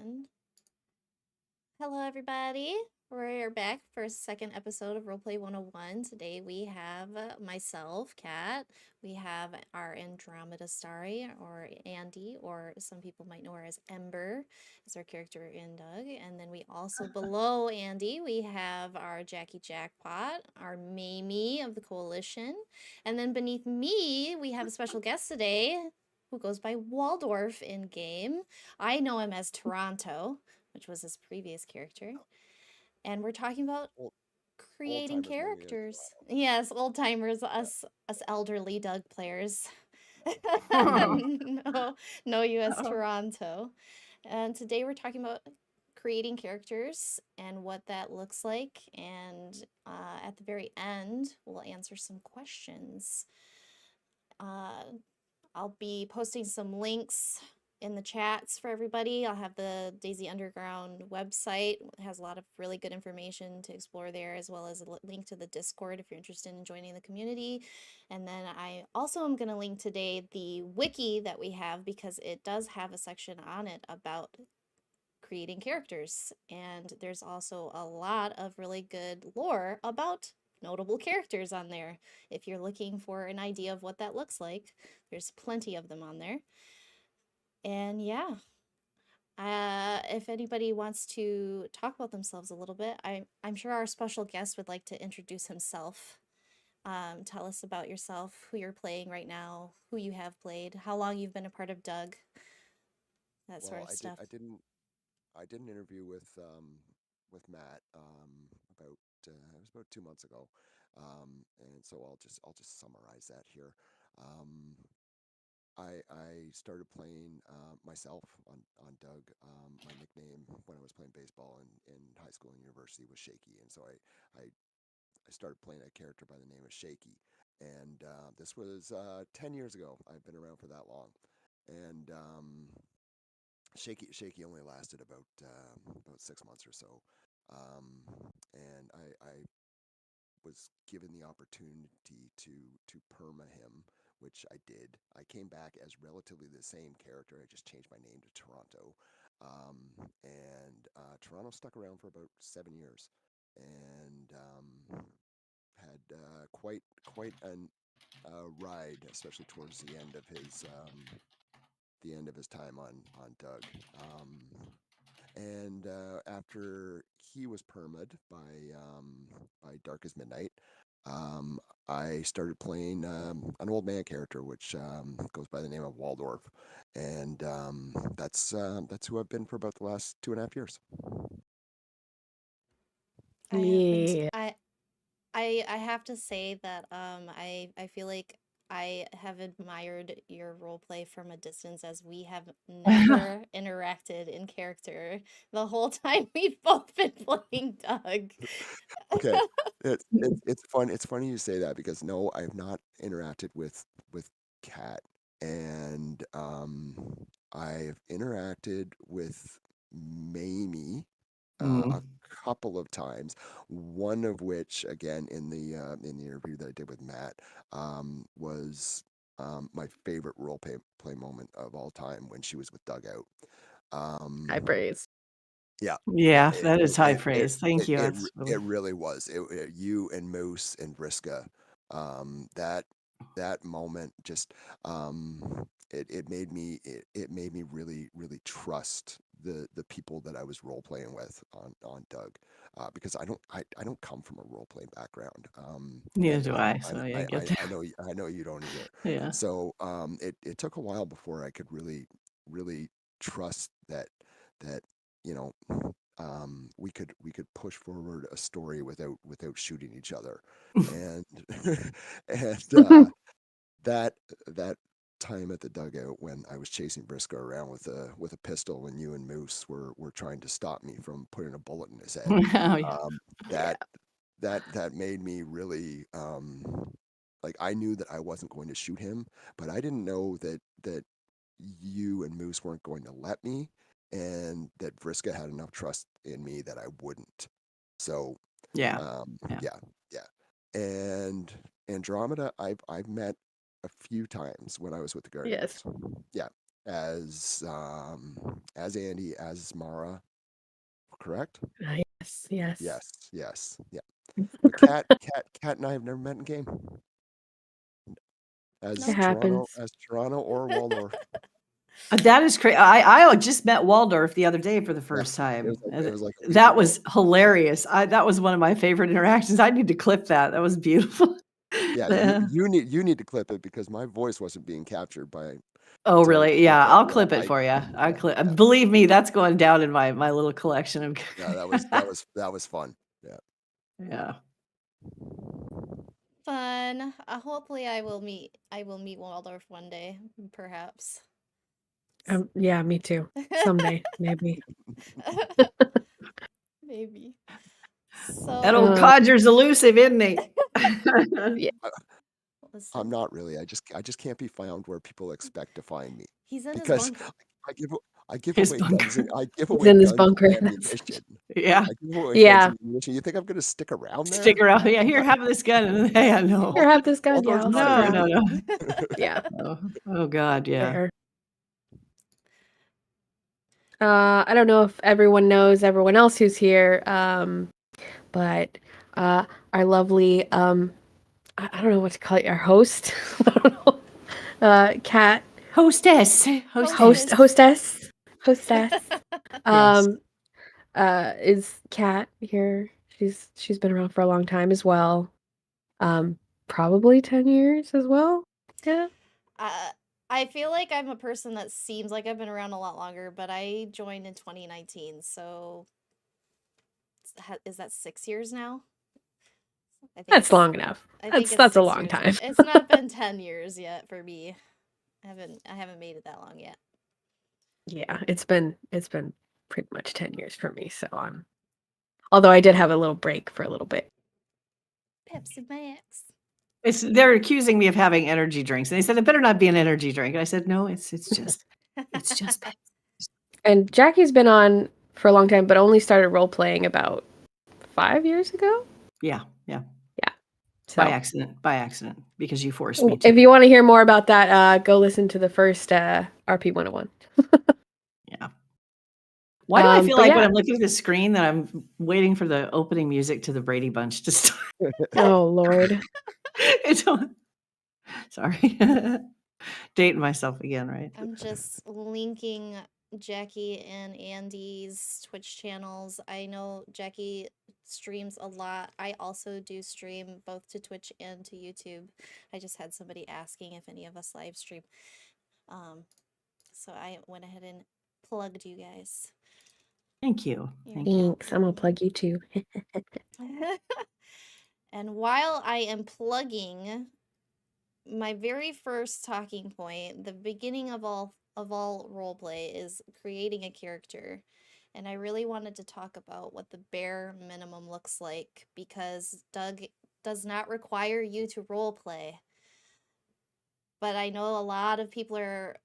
And hello, everybody. We're back for a second episode of Roleplay 101. Today we have myself, Kat. We have our Andromeda Starry, or Andy, or some people might know her as Ember, as our character in Doug. And then we also, below Andy, we have our Jackie Jackpot, our Mamie of the Coalition. And then beneath me, we have a special guest today who goes by Waldorf in game. I know him as Toronto, which was his previous character. And we're talking about Old creating timers know me as characters. Toronto. Yes, old timers, Yeah. us elderly Doug players. Oh, know you as Toronto. And today we're talking about creating characters and what that looks like. And at the very end, we'll answer some questions. Uh, I'll be posting some links in the chats for everybody. I'll have the DayZUnderground website. It has a lot of really good information to explore there, as well as a link to the Discord if you're interested in joining the community. And then I also am going to link today the wiki that we have, because it does have a section on it about creating characters. And there's also a lot of really good lore about notable characters on there. If you're looking for an idea of what that looks like, there's plenty of them on there. And yeah, if anybody wants to talk about themselves a little bit, I'm sure our special guest would like to introduce himself. Tell us about yourself, who you're playing right now, who you have played, how long you've been a part of Doug, that sort Well, of stuff. I did an interview with Matt about it was about 2 months ago, and so I'll just summarize that here. Um, I started playing myself on Doug. My nickname when I was playing baseball in high school and university was Shaky, and so I started playing a character by the name of Shaky. And this was 10 years ago. I've been around for that long, and Shaky only lasted about 6 months or so, um, and I was given the opportunity to perma him, which I did. I came back as relatively the same character. I just changed my name to Toronto, and Toronto stuck around for about 7 years, and had quite an ride, especially towards the end of his time on Doug. And after he was permed by Dark as Midnight, um, I started playing an old man character, which goes by the name of Waldorf, and that's who I've been for about the last 2.5 years. I haven't. yeah. I have to say that I feel like I have admired your role play from a distance, as we have never interacted in character the whole time we've both been playing Doug. Okay, it's fun. It's funny you say that because no, I've not interacted with Cat, and I've interacted with Mamie a Mm. couple of times. One of which, again, in the interview that I did with Matt, was my favorite play moment of all time when she was with Dugout. High Um, praise. yeah, yeah, Yeah, that is high praise. Thank you. That's it really really was. You and Moose and Vriska, that moment just it made me really trust the people that I was role playing with on Doug, because I don't come from a role playing background, neither and do I. So yeah, get that. I know you don't either. Yeah. So it took a while before I could really trust that you know we could push forward a story without shooting each other, and and that that time at the dugout when I was chasing Briscoe around with a pistol and you and Moose were trying to stop me from putting a bullet in his head, Oh yeah. um, Yeah. that that made me really like I knew that I wasn't going to shoot him, but I didn't know that you and Moose weren't going to let me, and that Vriska had enough trust in me that I wouldn't. So, Yeah. Yeah. yeah, yeah. And Andromeda, I've met a few times when I was with the Yes. Guardians. Yeah. as Andy, as Mara, correct? Yes, yes. Yes, yeah. But Kat and I have never met in game as It happens. Toronto or Waldorf. That is crazy. I just met Waldorf the other day for the first time. It was like that was hilarious. That was one of my favorite interactions. I need to clip that. That was beautiful. Yeah, you need to clip it because my voice wasn't being captured by. Oh, really? Yeah, I'll yeah, clip it for you. Believe me, that's going down in my little collection of. Yeah, that was fun. Yeah. Yeah. Fun. Hopefully, I will meet Waldorf one day, perhaps. Yeah, me too. Someday, maybe. Maybe. So that old codger's elusive, isn't he? Yeah. I'm not really. I just can't be found where people expect to find me. He's in because his bunker. I give His away bunker. guns. I give He's away in his guns bunker. and ammunition. Yeah. I give away Yeah. guns and ammunition. You think I'm going to stick around there? Stick around. Yeah, here, have this gun. And hey, I know. Here, have this gun. I'll go Yeah, to I'll the stick side. around. No. Yeah. Oh God, yeah. Fair. I don't know if everyone knows everyone else who's here, but our lovely I don't know what to call it, our host. I don't know. Kat. Hostess. Hostess. Yes. Is Kat here? She's been around for a long time as well. Probably 10 years as well. Yeah. I feel like I'm a person that seems like I've been around a lot longer, but I joined in 2019, so is that 6 years now? I think That's long enough. That's a long time. It's not been 10 years yet for me. I haven't made it that long yet. Yeah, it's been pretty much 10 years for me, so although I did have a little break for a little bit. Pepsi Max. They're accusing me of having energy drinks. And they said it better not be an energy drink. And I said, no, it's just Pepsi. And Jackie's been on for a long time, but only started role playing about 5 years ago. Yeah. So, by accident, because you forced me to. If you want to hear more about that, go listen to the first RP 101. Yeah. Why do I feel like when I'm looking at the screen that I'm waiting for the opening music to the Brady Bunch to start? Oh, Lord. Sorry. Dating myself again, right? I'm just linking Jackie and Andy's Twitch channels. I know Jackie streams a lot. I also do stream both to Twitch and to YouTube. I just had somebody asking if any of us live stream. So I went ahead and plugged you guys. Thank you. Thanks. I'm gonna plug you too. And while I am plugging, my very first talking point, the beginning of all roleplay, is creating a character. And I really wanted to talk about what the bare minimum looks like, because Doug does not require you to roleplay. But I know a lot of people are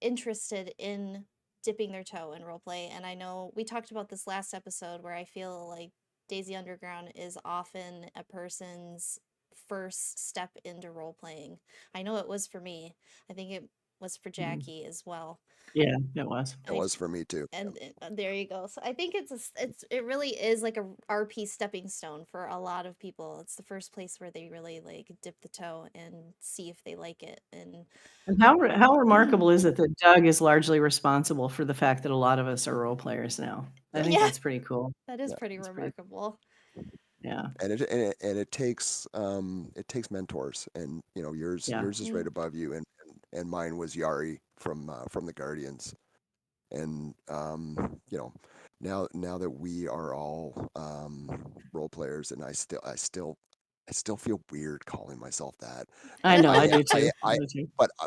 interested in dipping their toe in roleplay, and I know we talked about this last episode where I feel like DayZUnderground is often a person's first step into role-playing. I know it was for me. I think it was for Jackie as well. Yeah, it was. It was for me too. And there you go. So I think it really is like a RP stepping stone for a lot of people. It's the first place where they really like dip the toe and see if they like it. And how remarkable is it that Doug is largely responsible for the fact that a lot of us are role players now? I think that's pretty cool. That is pretty remarkable. Yeah. And it takes mentors, and yours is right above you, and mine was Yari from the Guardians. And now that we are all role players, and I still feel weird calling myself that. I know, I do too.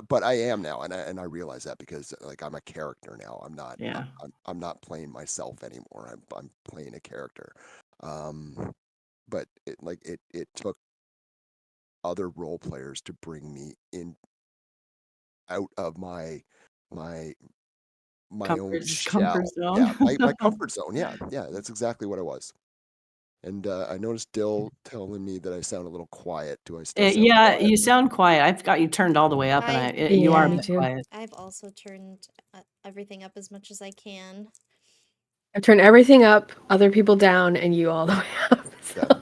But I am now, and I realize that because like I'm a character now. I'm not. Yeah. I'm not playing myself anymore. I'm playing a character. But it took other role players to bring me in out of my own shell. Comfort zone. Yeah, my comfort zone. Yeah, that's exactly what it was. And I noticed Dill telling me that I sound a little quiet. Do I still sound Yeah, quiet? you sound quiet. I've got you turned all the way up, and you are a me bit too. quiet. I've also turned everything up as much as I can. I've turned everything up, other people down, and you all the way up. So Okay.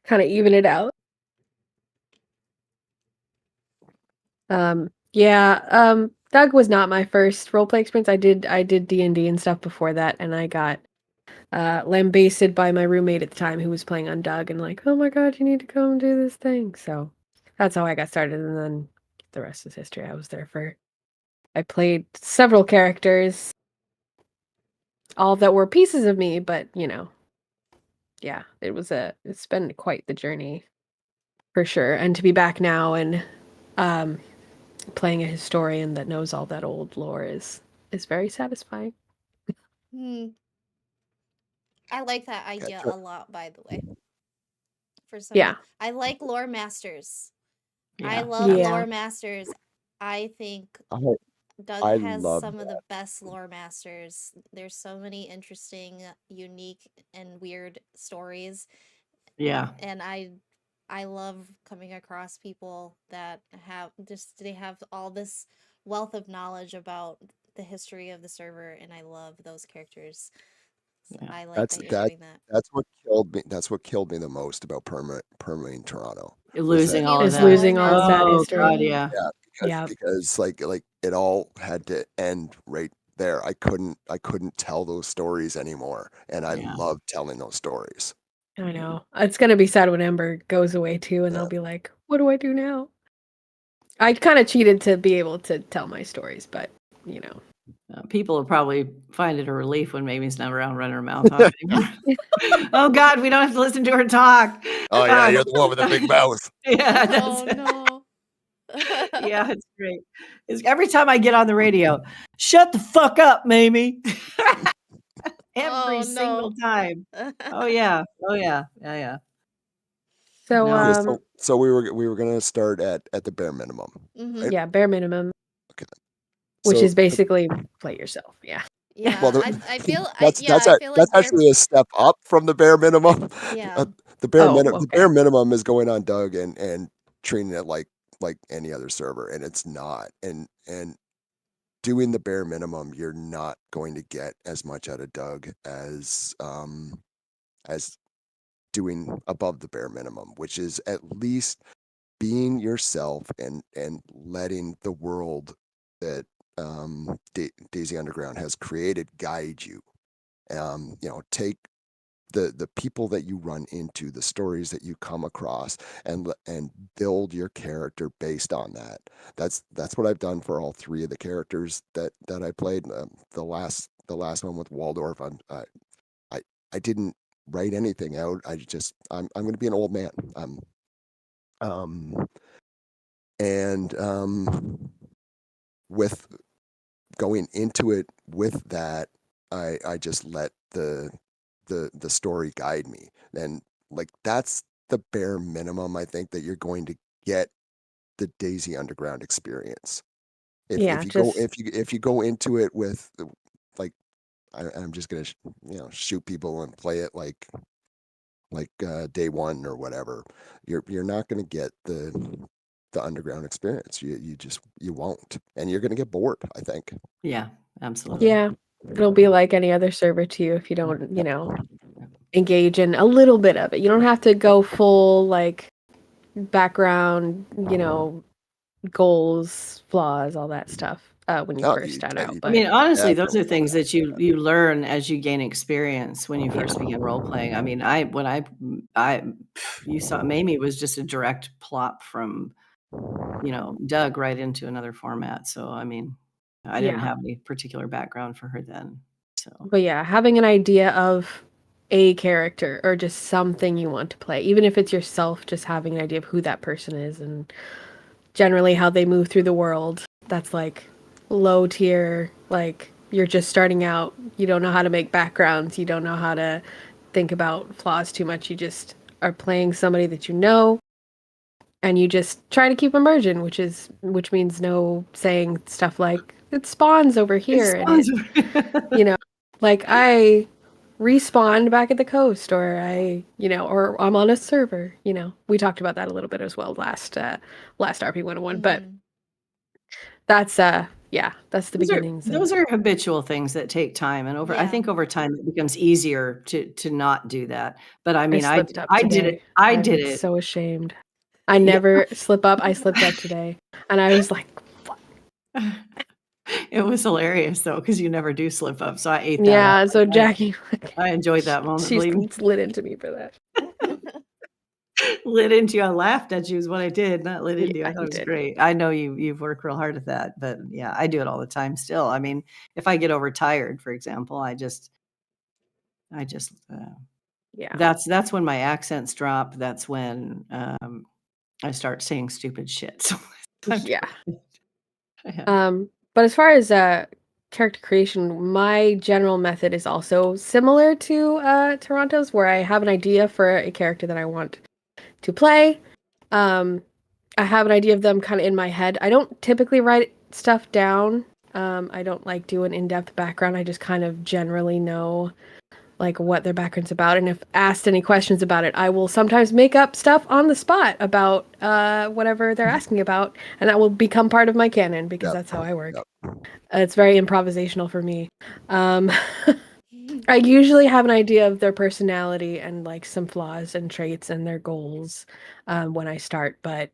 kind of even it out. Yeah, Doug was not my first roleplay experience. I did D&D and stuff before that, and I got lambasted by my roommate at the time who was playing on Doug and like, oh my god, you need to come do this thing. So that's how I got started, and then the rest is history. I played several characters, all that were pieces of me, but yeah, it's been quite the journey for sure. And to be back now and playing a historian that knows all that old lore is very satisfying. I like that idea sure. a lot, by the way. For some Yeah. I like lore masters. I Yeah. love Yeah. lore masters. I think Doug I has love some of the best lore masters. There's so many interesting, unique, and weird stories. Yeah. And I love coming across people that they have all this wealth of knowledge about the history of the server, and I love those characters. So Yeah. I like That's that you're that. doing that. That's what killed me. That's what killed me the most about perma in Toronto. Losing all of Is that. losing all of that Oh history. god, yeah. Yeah, because like it all had to end right there. I couldn't tell those stories anymore, and I Yeah. love telling those stories. I know. It's gonna be sad when Ember goes away too, and Yeah. I'll be like, what do I do now? I kind of cheated to be able to tell my stories, but People will probably find it a relief when Mamie's not around running her mouth off anymore. Oh god, we don't have to listen to her talk. Oh yeah, you're the one with the big mouth. Yeah, that's Oh no. yeah, it's great. Every time I get on the radio, shut the fuck up, Mamie. Every Oh, single no. time. Oh yeah. Oh yeah. Yeah, yeah. so No. Okay, so we were gonna start at the bare minimum. Right? yeah, bare minimum, Okay. which So is basically play yourself. Yeah. Yeah, well, I feel that's I feel like actually a step up from the bare minimum. Yeah. The bare Oh, minimum, the okay. bare minimum is going on Doug and treating it like any other server, and it's not. And doing the bare minimum, you're not going to get as much out of Doug as doing above the bare minimum, which is at least being yourself and letting the world that DayZUnderground has created guide you. Take the people that you run into, the stories that you come across, and build your character based on that. That's what I've done for all three of the characters that I played. The last one with Waldorf, I didn't write anything out. I'm going to be an old man. And with going into it with that, I just let the story guide me. And like that's the bare minimum I think that you're going to get the DayZUnderground experience. Yeah, If you go into it with like I'm just gonna shoot people and play it like day one or whatever, you're not gonna get the underground experience. You won't, and you're gonna get bored, I think. Yeah, absolutely. Yeah. It'll be like any other server to you if you don't, engage in a little bit of it. You don't have to go full like background, goals, flaws, all that stuff when you No, first start out. I But mean, honestly, those are definitely things that you learn as you gain experience when you first begin role playing. I mean, you saw Mamie was just a direct plop from, Doug right into another format. So, I mean, I didn't have any particular background for her then. So, But yeah, having an idea of a character or just something you want to play, even if it's yourself, just having an idea of who that person is and generally how they move through the world. That's like low tier, like you're just starting out. You don't know how to make backgrounds. You don't know how to think about flaws too much. You just are playing somebody that you know and you just try to keep immersion, which means no saying stuff like it spawns over here and it, like respawn back at the coast, or or I'm on a server. We talked about that a little bit as well last RP 101, but Mhm. that's that's the Those are beginnings those of are habitual things that take time, and I Yeah. think over time it becomes easier to not do that. But I I mean, slipped up I did today. it. I I'm did it. so ashamed. I Yeah. never slip up. I slipped up today, and I was like, It was hilarious though, because you never do slip up. So I ate that up. yeah. So Jackie, I enjoyed that moment. she's Believe me. lit into me for that. Lit into you. I laughed at you is what I did, not lit into you. I Yeah, thought you it was did. great. I know you've worked real hard at that, but yeah, I do it all the time still. I mean, if I get overtired, for example, I just Yeah. that's when my accents drop. That's when I start saying stupid shit. So it's time to Yeah. go. Yeah. But as far as character creation, my general method is also similar to Toronto's, where I have an idea for a character that I want to play. I have an idea of them kind of in my head. I don't typically write stuff down. I don't like do an in-depth background. I just kind of generally know like what their background's about, and if asked any questions about it, I will sometimes make up stuff on the spot about whatever they're asking about, and that will become part of my canon because Yep. that's how I work. Yep. It's very improvisational for me. I usually have an idea of their personality and like some flaws and traits and their goals when I start, but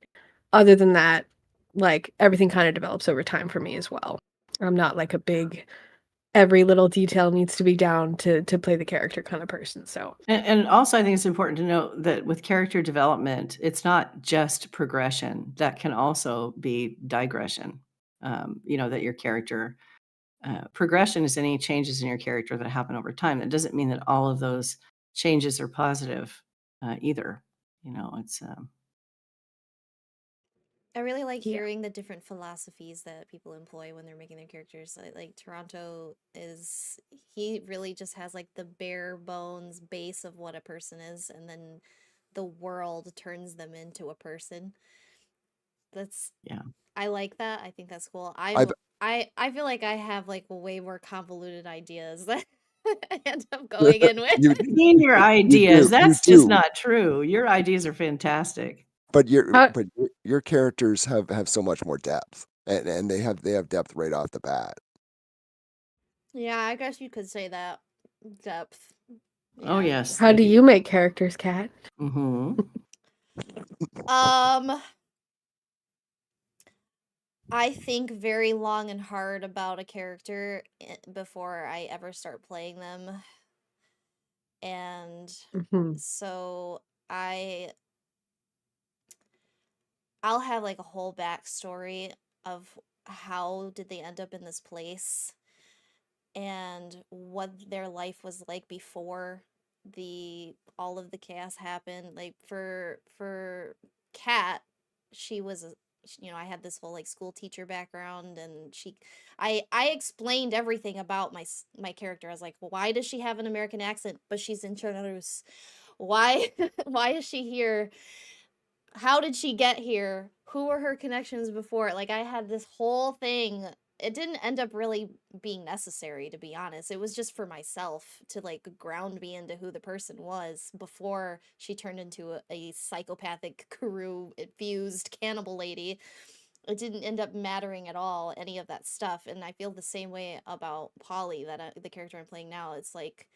other than that, like everything kind of develops over time for me as well. I'm not like a big every little detail needs to be down to play the character kind of person. So And also, I think it's important to note that with character development, it's not just progression. That can also be digression. That your character progression is any changes in your character that happen over time. That doesn't mean that all of those changes are positive either. It's I really like yeah. hearing the different philosophies that people employ when they're making their characters. Like Toronto he really just has like the bare bones base of what a person is, and then the world turns them into a person. yeah. I like that. I think that's cool. I've I feel like I have like way more convoluted ideas that I end up going in with. you Mean your ideas. you That's just do, not true. Your ideas are fantastic. but How, your characters have so much more depth, and they have depth right off the bat. Yeah, I guess you could say that. Depth. Oh Yeah. yes. how do you make characters, Kat? Mm-hmm. I think very long and hard about a character before I ever start playing them. And Mm-hmm. so I'll have like a whole backstory of how did they end up in this place and what their life was like before all of the chaos happened. Like for Kat, she was I had this whole like school teacher background, and I explained everything about my character. I was like, well, why does she have an American accent but she's in Chernobyl? Why why is she here? How did she get here? Who were her connections before? Like, I had this whole thing. It didn't end up really being necessary, to be honest. It was just for myself to like ground me into who the person was before she turned into a psychopathic Kuru infused cannibal lady. It didn't end up mattering at all, any of that stuff. And I feel the same way about Polly, the character I'm playing now. It's like,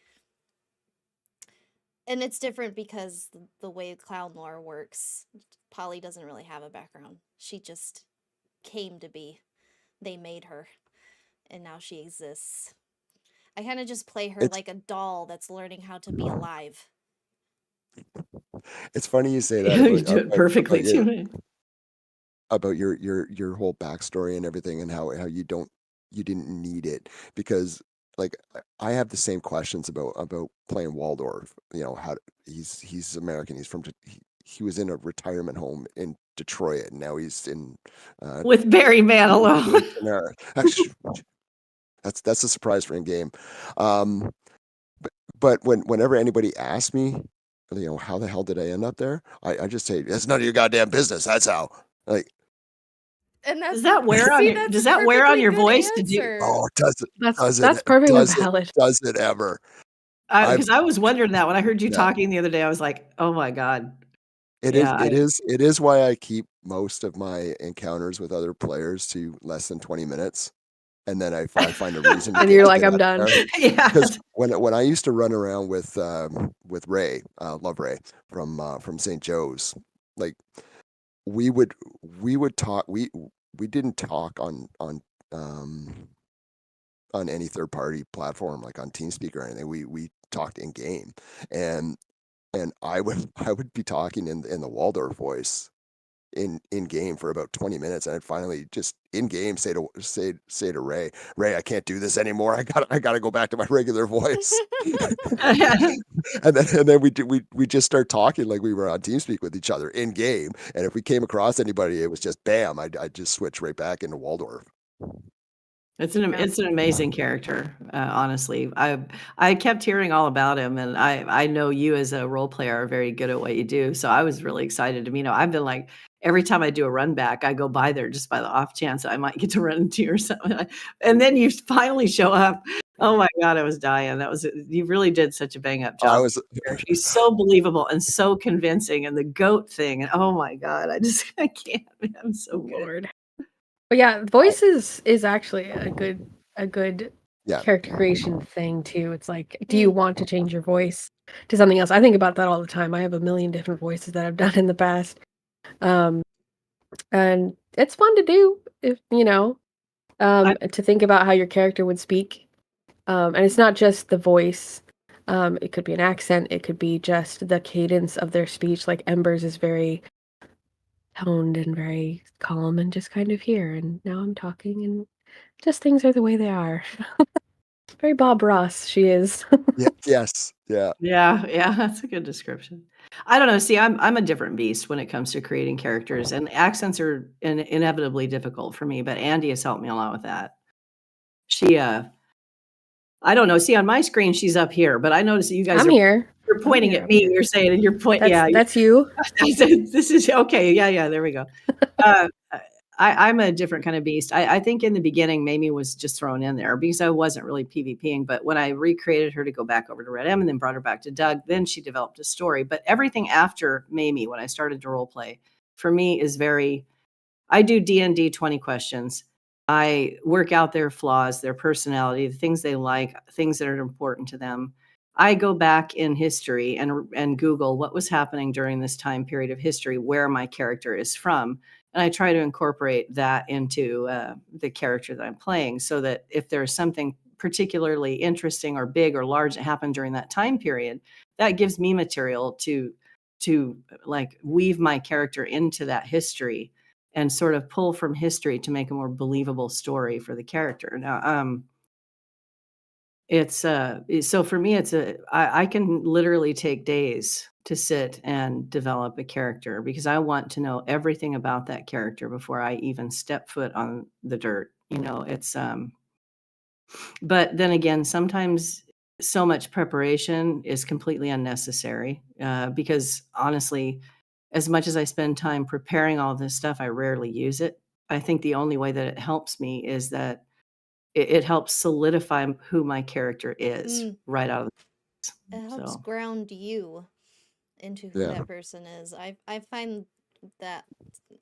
and it's different because the way clown lore works, Polly doesn't really have a background. She just came to be. They made her, and now she exists. I kind of just play her It's like a doll that's learning how to be alive. it's funny you say that You do it perfectly too. about your whole backstory and everything, and how you didn't need it, because like I have the same questions about playing Waldorf. How he's American. He's he was in a retirement home in Detroit, and now he's in With Barry Manilow. Actually, that's a surprise for in game. But whenever anybody asks me, how the hell did I end up there, I just say, it's none of your goddamn business. That's how. Like, And that's Does that wear on your voice to do? oh, does it That's perfectly valid. does it ever? Because I was wondering that when I heard you Yeah. talking the other day, I was like, oh my God. It Yeah, is why I keep most of my encounters with other players to less than 20 minutes. And then I find a reason to And get, you're to like, get I'm out done. there. yeah. Because when I used to run around with Ray, love Ray from St. Joe's, like we would talk. We didn't talk um, on any third party platform like on TeamSpeak or anything. We talked in game, and I would I would be talking in the Waldorf voice in game for about 20 minutes, and I'd finally just in game say to Ray, I can't do this anymore. I gotta go back to my regular voice. and then we just start talking like we were on TeamSpeak with each other in game. And if we came across anybody, it was just bam, I'd just switch right back into Waldorf. It's an amazing character, honestly. I kept hearing all about him, and I know you as a role player are very good at what you do. So I was really excited to meet him. I've been like every time I do a run back, I go by there just by the off chance that I might get to run into you or something. And then you finally show up. Oh my God, I was dying. You really did such a bang up I job. was He's so believable and so convincing, and the goat thing. And oh my God, I can't. I'm so good. Lord. But yeah, voice is actually a good yeah. character creation thing too. It's like, do you want to change your voice to something else? I think about that all the time. I have a million different voices that I've done in the past. And it's fun to do if, to think about how your character would speak. And it's not just the voice. It could be an accent, it could be just the cadence of their speech. Like Ember's is very toned and very calm and just kind of here. And now I'm talking and just things are the way they are. Very Bob Ross, she is. Yeah. Yes. Yeah. Yeah, that's a good description. I don't know. See, I'm a different beast when it comes to creating characters, and accents are inevitably difficult for me. But Andy has helped me a lot with that. She, I don't know. See, on my screen, she's up here, but I notice that you guys I'm here. You're pointing here, at me. You're saying, and you're pointing. Yeah, That's you. this is okay. Yeah. There we go. I'm a different kind of beast. I think in the beginning, Mamie was just thrown in there because I wasn't really PvPing. But when I recreated her to go back over to Red M and then brought her back to Doug, then she developed a story. But everything after Mamie, when I started to role play, for me is I do D&D 20 questions. I work out their flaws, their personality, the things they like, things that are important to them. I go back in history and Google what was happening during this time period of history, where my character is from. And I try to incorporate that into the character that I'm playing so that if there's something particularly interesting or big or large that happened during that time period, that gives me material to like weave my character into that history and sort of pull from history to make a more believable story for the character. Now, it's so for me, I can literally take days to sit and develop a character because I want to know everything about that character before I even step foot on the dirt. It's but then again, sometimes so much preparation is completely unnecessary because honestly, as much as I spend time preparing all this stuff, I rarely use it. I think the only way that it helps me is that it helps solidify who my character is right out of the It helps so. ground you into who Yeah. that person is. I find that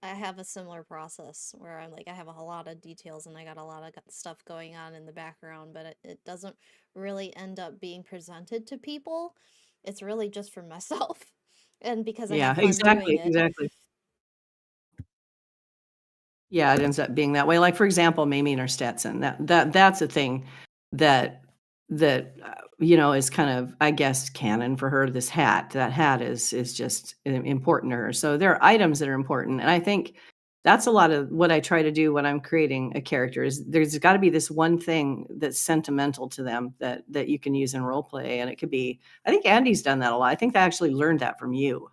I have a similar process where I'm like I have a lot of details and I got a lot of stuff going on in the background, but it doesn't really end up being presented to people. It's really just for myself and because I Yeah, have fun doing it. exactly. Yeah, it ends up being that way. Like, for example, Mamie and her Stetson. That's a thing that is kind of, I guess, canon for her. This hat, that hat is just important to her. So there are items that are important, and I think that's a lot of what I try to do when I'm creating a character. Is there's got to be this one thing that's sentimental to them that you can use in role play, and it could be. I think Andy's done that a lot. I think I actually learned that from you.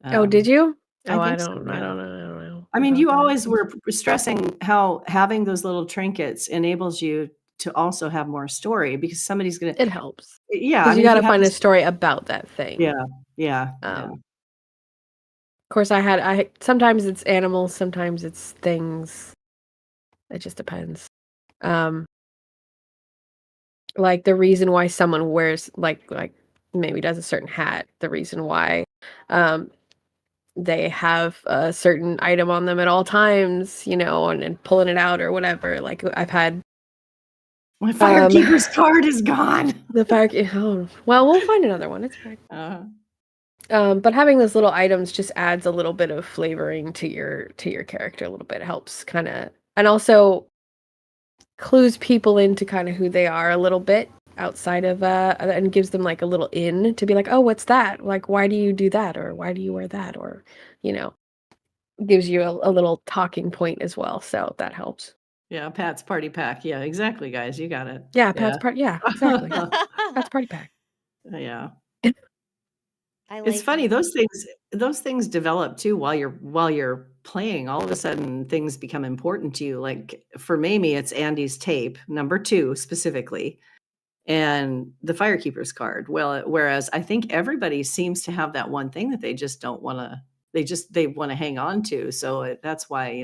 Oh, did you? I Oh, I think so. don't. Yeah. I don't know. I mean, about you that. always were stressing how having those little trinkets enables you to also have more story because somebody's gonna. It helps Yeah, I because you mean, if got you to have find a this, story about that thing. yeah. Of course, I sometimes it's animals, sometimes it's things. It just depends. Um, like the reason why someone wears like maybe does a certain hat, the reason why they have a certain item on them at all times, and pulling it out or whatever. Like I've had My firekeeper's card is gone. the fire. Oh, well, we'll find another one. It's fine. But having those little items just adds a little bit of flavoring to your character. A little bit. It helps kind of, and also clues people into kind of who they are a little bit outside of and gives them like a little in to be like, oh, what's that? Like, why do you do that, or why do you wear that, or gives you a little talking point as well. So that helps. Yeah, Pat's party pack. Yeah, exactly, guys. You got it. Yeah, Pat's party. Yeah, exactly. Pat's party pack. Yeah. I like It's funny, it. those things develop too while you're playing. All of a sudden things become important to you. Like for Mamie, it's Andy's tape, number 2 specifically, and the firekeeper's card. Well, whereas I think everybody seems to have that one thing that they just don't wanna they wanna hang on to. So that's why,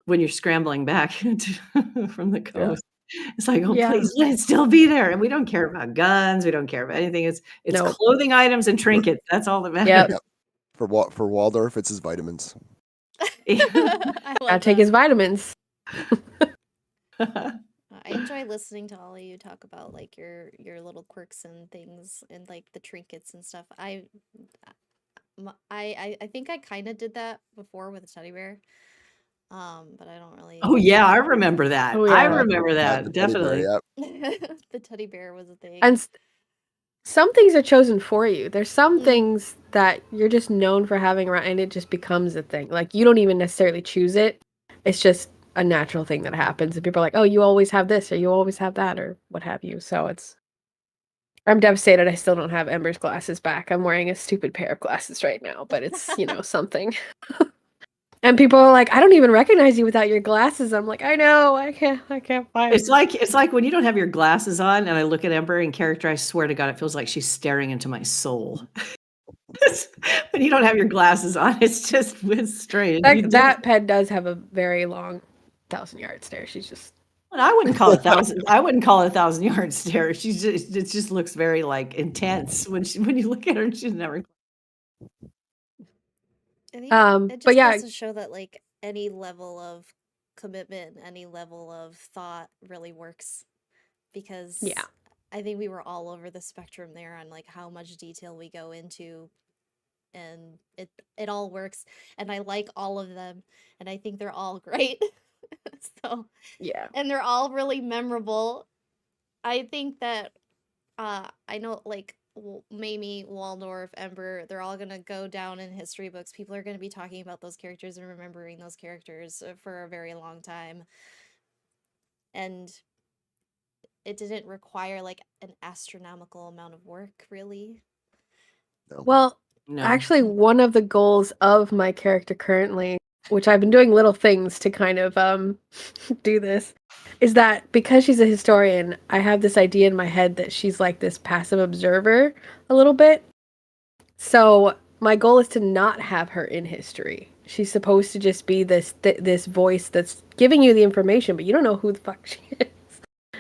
when you're scrambling back from the coast, it's like, oh, Yeah. please let it still be there. And we don't care about guns. We don't care about anything. It's Nope. clothing items and trinkets. That's all that matters. Yep. For Waldorf, it's his vitamins. I love Take his vitamins. I enjoy listening to all of you talk about like your little quirks and things and like the trinkets and stuff. I think I kind of did that before with a teddy bear. But I don't really. Oh yeah, I remember that. Oh, I yeah. remember The that. teddy bear, Definitely. yep. The teddy bear was a thing. And some things are chosen for you. There's some Mm. things that you're just known for having around, and it just becomes a thing. Like you don't even necessarily choose it. It's just a natural thing that happens. And people are like, oh, you always have this, or you always have that, or what have you. So I'm devastated I still don't have Ember's glasses back. I'm wearing a stupid pair of glasses right now, but it's, something. And people are like, I don't even recognize you without your glasses. I'm like, I know, I can't find It's like when you don't have your glasses on and I look at Ember in character, I swear to God, it feels like she's staring into my soul. When you don't have your glasses on, it's strange. That pet does have a very long 1,000-yard stare. She's just. I wouldn't call it 1,000. I wouldn't call it 1,000-yard stare. It just looks very like intense when you look at her. And she's never. I think it but just yeah, goes to show that like any level of commitment, any level of thought really works, because yeah, I think we were all over the spectrum there on like how much detail we go into, and it all works, and I like all of them, and I think they're all great. So yeah, and they're all really memorable. I think that I know like Mamie, Waldorf, Ember, they're all gonna go down in history books. People are gonna be talking about those characters and remembering those characters for a very long time. And it didn't require like an astronomical amount of work, really. No. well, No. actually, one of the goals of my character currently, which I've been doing little things to kind of do this, is that because she's a historian, I have this idea in my head that she's like this passive observer a little bit. So my goal is to not have her in history. She's supposed to just be this voice that's giving you the information, but you don't know who the fuck she is.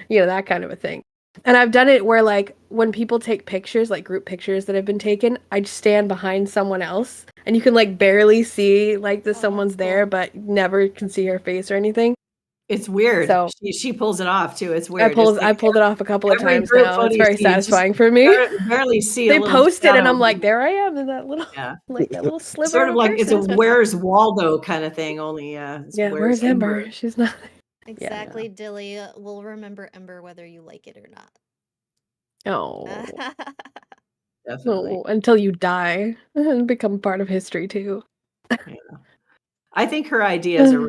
That kind of a thing. And I've done it where like when people take pictures, like group pictures that have been taken, I just stand behind someone else and you can like barely see like that someone's there, cool. but never can see her face or anything. It's weird. So she pulls it off too. It's I weird. pulled It's like it off a couple of every times group now. photo It's you very see, you just satisfying for me. barely see They a little post it and shadow. I'm like, there I am in that little Yeah. like that little sliver Sort of of a like it's a person. Where's Waldo kind of thing, only Yeah, where's Ember? She's not. Exactly, Dilly. We'll remember Ember whether you like it or not. Oh. Definitely. No, until you die and become part of history too. Yeah. I think her ideas are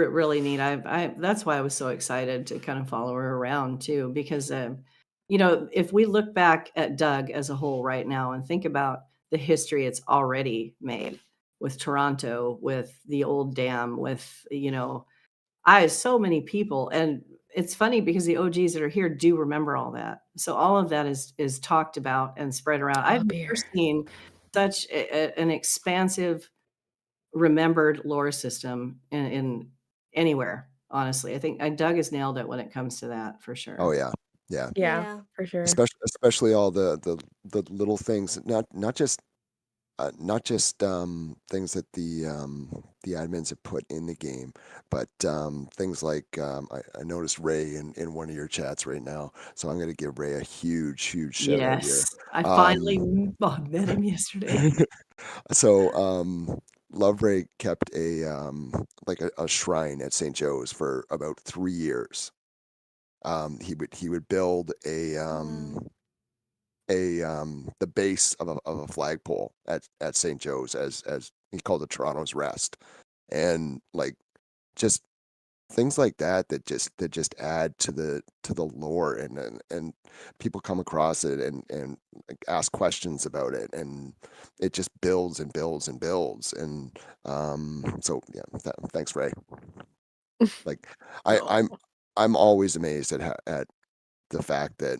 really neat. I that's why I was so excited to kind of follow her around too, because if we look back at Doug as a whole right now and think about the history it's already made with Toronto, with the old dam, with so many people, and it's funny because the OGs that are here do remember all that. So all of that is talked about and spread around. I've never seen such an expansive remembered lore system in anywhere. honestly. I think Doug has nailed it when it comes to that for sure. Oh yeah, yeah. Yeah, for sure. Especially all the little things, not just things that the admins have put in the game, but things like I noticed Ray in one of your chats right now, so I'm going to give Ray a huge shout out here. Yes, I finally met him yesterday. So Love Ray kept a like a shrine at St. Joe's for about 3 years. He would build the base of a flagpole at St. Joe's as he called it Toronto's Rest, and like just things like that just add to the lore, and people come across it and like, ask questions about it, and it just builds and builds and builds, and so yeah, thanks, Ray. Like I'm always amazed at the fact that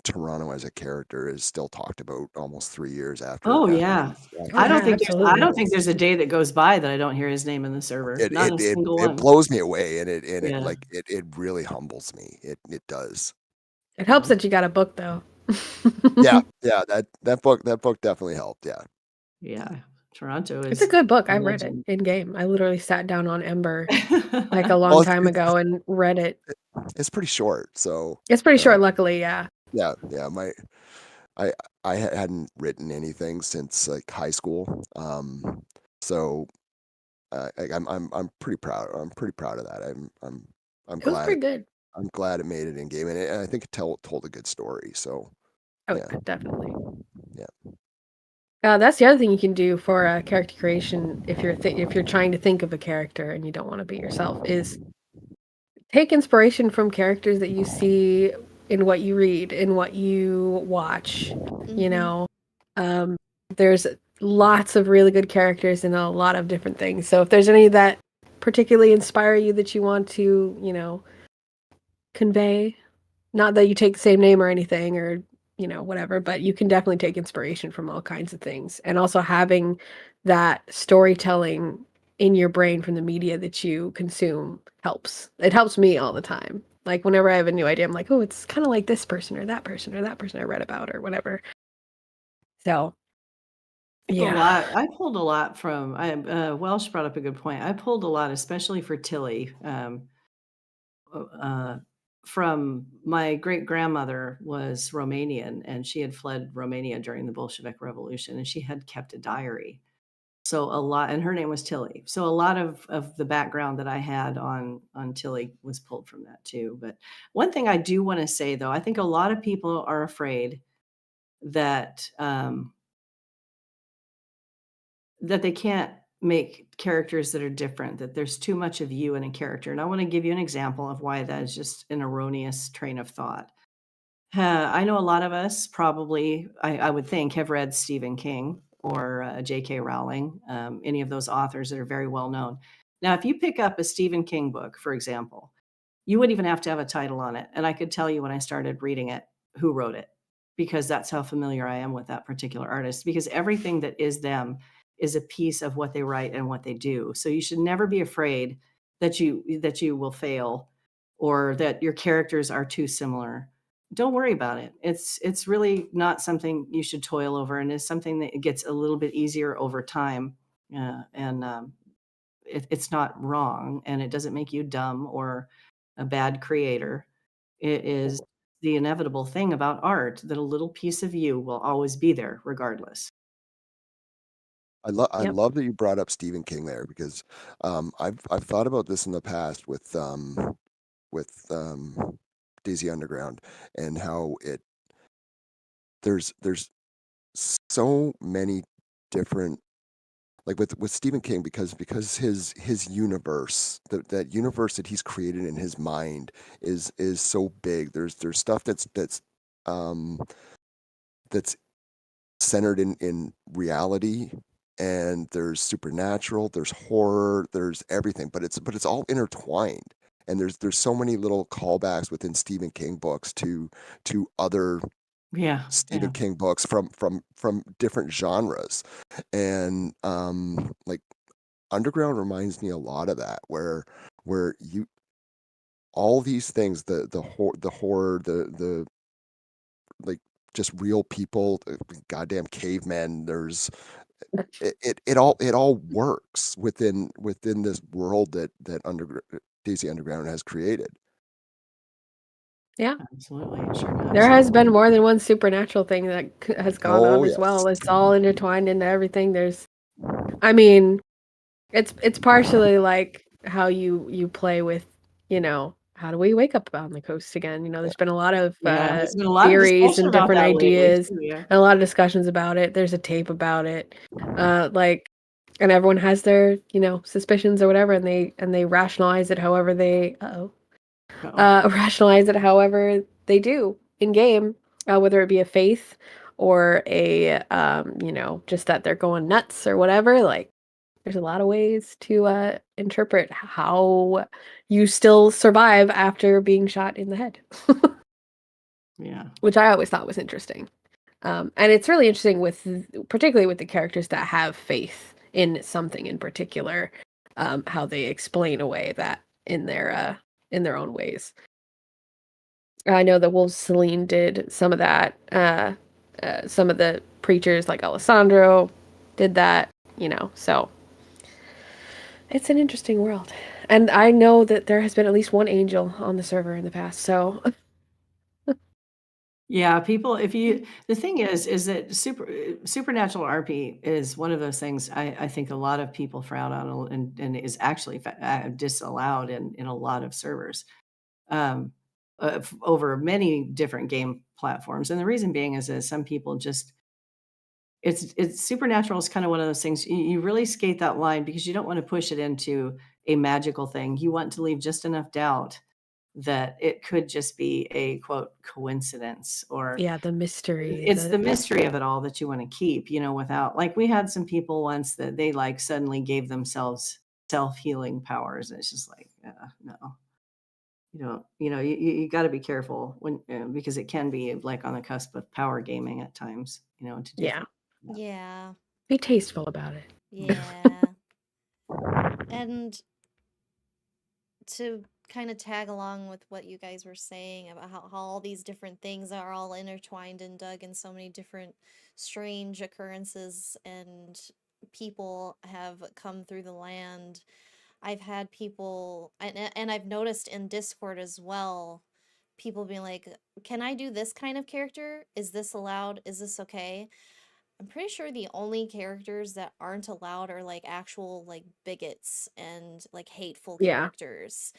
Toronto as a character is still talked about almost 3 years after. Oh yeah. after I don't Yeah, think absolutely. there's a day that goes by that I don't hear his name in the server. Not a single it one. blows me away, and Yeah. it really humbles me. It does. It helps that you got a book though. Yeah, that book definitely helped. Yeah. Yeah. Toronto is It's a good book. a I've read it legend. in game. I literally sat down on Ember like a Well, long time ago and read it. it's pretty short, so It's pretty short, luckily. Yeah. yeah. I hadn't written anything since like high school, so I'm pretty proud. I'm pretty proud of that. I'm It was pretty good. I'm glad it made it in game, and I think it told a good story. So Oh, yeah. definitely. Yeah. That's the other thing you can do for character creation if you're trying to think of a character and you don't want to be yourself is take inspiration from characters that you see in what you read, in what you watch. You know, there's lots of really good characters in a lot of different things. So if there's any that particularly inspire you that you want to, convey, not that you take the same name or anything or whatever, but you can definitely take inspiration from all kinds of things. And also having that storytelling in your brain from the media that you consume helps. It helps me all the time. Like whenever I have a new idea, I'm like, oh, it's kind of like this person or that person or that person I read about or whatever. So yeah. I pulled a lot from Welsh brought up a good point. I pulled a lot, especially for Tilly. From my great grandmother was Romanian, and she had fled Romania during the Bolshevik Revolution, and she had kept a diary. So a lot, and her name was Tilly. So a lot of the background that I had on Tilly was pulled from that too. But one thing I do want to say though, I think a lot of people are afraid that that they can't make characters that are different, that there's too much of you in a character. And I want to give you an example of why that is just an erroneous train of thought. I know a lot of us probably, I would think, have read Stephen King or J.K. Rowling, any of those authors that are very well known. Now, if you pick up a Stephen King book, for example, you wouldn't even have to have a title on it. And I could tell you when I started reading it who wrote it, because that's how familiar I am with that particular artist, because everything that is them is a piece of what they write and what they do. So you should never be afraid that you will fail or that your characters are too similar. Don't worry about it. It's really not something you should toil over, and is something that gets a little bit easier over time. It's not wrong, and it doesn't make you dumb or a bad creator. It is the inevitable thing about art that a little piece of you will always be there regardless. I Yep. love that you brought up Stephen King there, because I've thought about this in the past with DayZUnderground, and how there's so many different, like with Stephen King, because his universe, that universe that he's created in his mind is so big. There's stuff um that's centered in reality, and there's supernatural, there's horror, there's everything, but it's all intertwined, and there's so many little callbacks within Stephen King books to other Yeah. Stephen King books from different genres, and like Underground reminds me a lot of that, where all these things, the horror, the like just real people, goddamn cavemen. There's it all works within this world that DayZ Underground has created. Yeah. Absolutely, it sure does. There has been more than one supernatural thing that has gone on Oh, as yes. well. It's all intertwined into everything. I mean, it's partially like how you play with, how do we wake up on the coast again? There's been a lot of There's been a lot of theories discussion and about different that lately ideas too, yeah. and a lot of discussions about it. There's a tape about it. And everyone has their, suspicions or whatever, and they rationalize it however they rationalize it however they do in game, whether it be a faith or a just that they're going nuts or whatever. Like, there's a lot of ways to interpret how you still survive after being shot in the head, Yeah. which I always thought was interesting. And it's really interesting particularly with the characters that have faith in something in particular, how they explain away that in their own ways. I know that Wolves Celine did some of that. Some of the preachers like Alessandro did that, so it's an interesting world. And I know that there has been at least one angel on the server in the past, so Yeah, people, the thing is that supernatural RP is one of those things I think a lot of people frown on and is actually disallowed in a lot of servers. Over many different game platforms. And the reason being is that some people just, it's supernatural is kind of one of those things you really skate that line because you don't want to push it into a magical thing. You want to leave just enough doubt that it could just be a quote coincidence, or yeah, the mystery. it's the mystery of it all that you want to keep, without, like, we had some people once that they like suddenly gave themselves self-healing powers. And it's just like, no. You got to be careful when because it can be like on the cusp of power gaming at times. Yeah. Yeah. Be tasteful about it. Yeah. And to kind of tag along with what you guys were saying about how all these different things are all intertwined and dug in so many different strange occurrences and people have come through the land. I've had people, and I've noticed in Discord as well, people being like, can I do this kind of character? Is this allowed? Is this okay? I'm pretty sure the only characters that aren't allowed are like actual like bigots and like hateful Yeah. characters.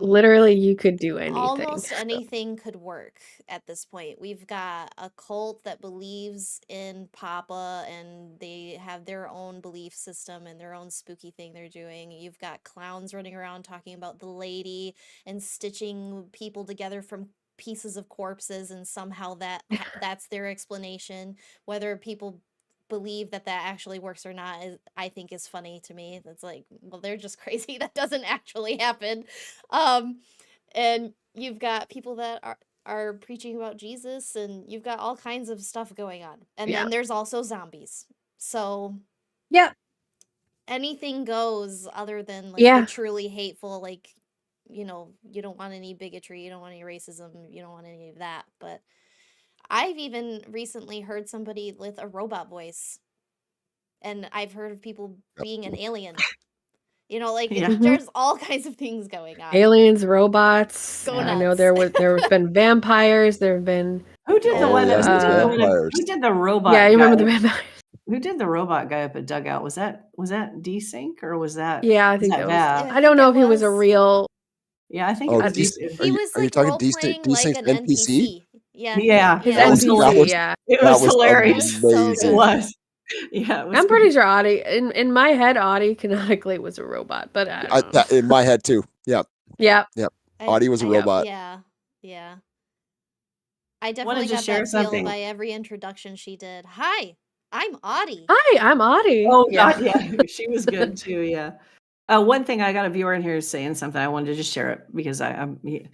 Literally, you could do anything. Almost anything could work at this point. We've got a cult that believes in Papa and they have their own belief system and their own spooky thing they're doing. You've got clowns running around talking about the lady and stitching people together from pieces of corpses, and somehow that's their explanation. Whether people believe that actually works or not I think is funny to me. That's like, well, they're just crazy. That doesn't actually happen. And you've got people that are preaching about Jesus, and you've got all kinds of stuff going on. And then there's also zombies. So yeah, anything goes other than like Yeah. the truly hateful, like, you don't want any bigotry, you don't want any racism, you don't want any of that. But I've even recently heard somebody with a robot voice, and I've heard of people being an alien. Like there's all kinds of things going on. Aliens, robots. Go I know nuts. there have been vampires. There have been. Who did the Oh, one? yes, Who the did the one? vampires. Who did the robot? Yeah, you remember the guy? vampires? Who did the robot guy up at Dugout? Was that DSync or was that? Yeah, I think that was. Vav? I don't know if he was a real. Yeah, I think Oh, it was He was are you like talking role-playing like Desync's an NPC? NPC. Yeah. Yeah, His That was- NPC. that was- Yeah, it that was was hilarious. so amazing. It was. Yeah, it was I'm pretty sure Audie. In my head, Audie canonically was a robot, but I don't know. In my head too. Yeah. Yeah. Audie was a robot. Yeah. I Wanna definitely just got share that feel something. by every introduction she did. Hi, I'm Audie. Hi, I'm Audie. Oh yeah. God, yeah, she was good too. Yeah. One thing, I got a viewer in here saying something. I wanted to just share it because they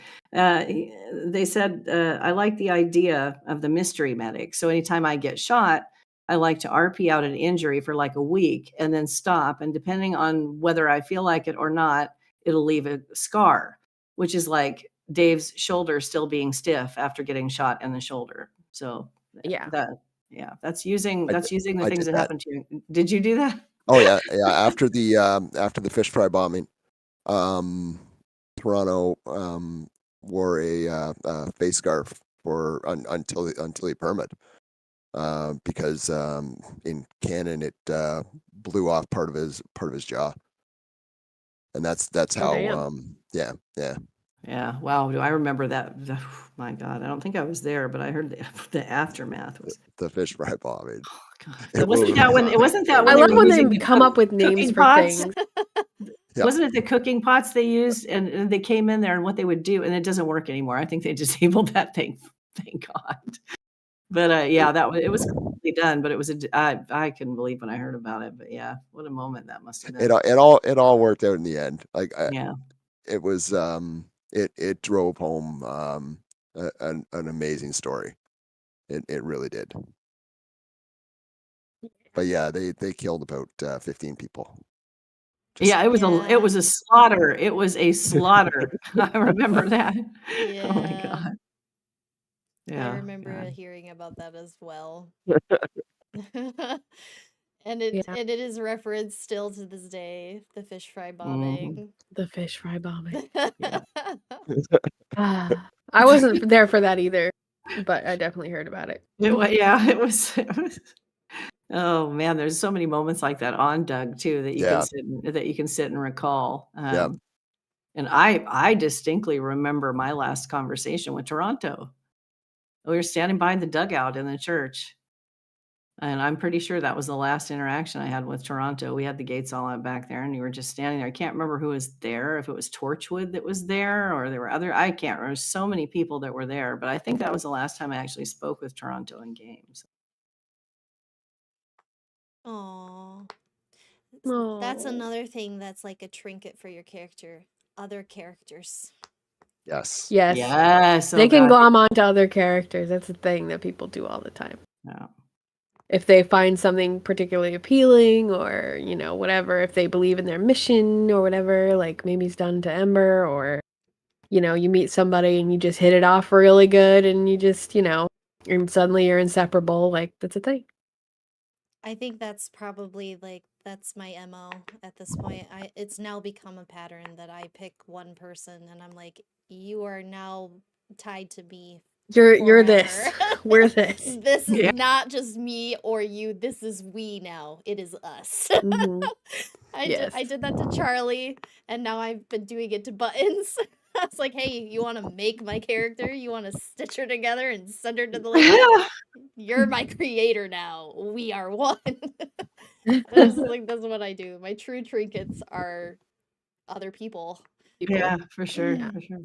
said I like the idea of the mystery medic. So anytime I get shot, I like to RP out an injury for like a week and then stop. And depending on whether I feel like it or not, it'll leave a scar, which is like Dave's shoulder still being stiff after getting shot in the shoulder. So Yeah. that's using the I things did that that. happened to you. Did you do that? Oh yeah. After the fish fry bombing, Toronto wore a face scarf for until he permit. Because in canon it blew off part of his jaw, and that's Oh, how damn. yeah. Yeah. Wow. Do I remember that? My God, I don't think I was there, but I heard the aftermath was. The fish fry bombing. Oh God. It Wasn't was that when? It wasn't that when I they love were when using they the come up with names cooking for pots? things. Yeah. Wasn't it the cooking pots they used, and they came in there and what they would do, and it doesn't work anymore. I think they disabled that thing. Thank God. But yeah, it was completely done. But it was I couldn't believe when I heard about it. But yeah, what a moment that must have been. It all worked out in the end. Like Yeah. it was it drove home an amazing story. It really did. But yeah, they killed about 15 people. Yeah, it was Yeah. a slaughter. It was a slaughter. I remember that. Oh my Yeah. God. I Yeah. remember God. hearing about that as well. Yeah. And it is referenced still to this day, the fish fry Mhm. bombing. The fish fry bombing. Yeah. I wasn't there for that either, but I definitely heard about it. Yeah, it was. Oh man, there's so many moments like that on Doug too that you Yeah. can sit and recall. Yeah. And I distinctly remember my last conversation with Toronto. We were standing behind the dugout in the church, and I'm pretty sure that was the last interaction I had with Toronto. We had the gates all out back there, and you were just standing there. I can't remember who was there, if it was Torchwood that was there, or there were I can't remember. There's so many people that were there, but I think that was the last time I actually spoke with Toronto in games. Aw. That's Oh. another thing that's like a trinket for your character. Other characters. Yes. Yes. Yes. They Oh can God. glom onto other characters. That's a thing that people do all the time. Yeah. If they find something particularly appealing or, whatever, if they believe in their mission or whatever, like maybe it's done to Ember, or, you meet somebody and you just hit it off really good and you just, and suddenly you're inseparable. Like, that's a thing. I think that's probably like that's my MO at this point. It's now become a pattern that I pick one person and I'm like, you are now tied to me You're this. forever. We're this. This is Yeah. not just me or you. This is we now. It is us. Mhm. Yes. I did that to Charlie, and now I've been doing it to Buttons. I was like, hey, you want to make my character? You want to stitch her together and send her to the lake? You're my creator now. We are one. That's what I do. My true trinkets are other people. Yeah, for sure. Yeah. For sure.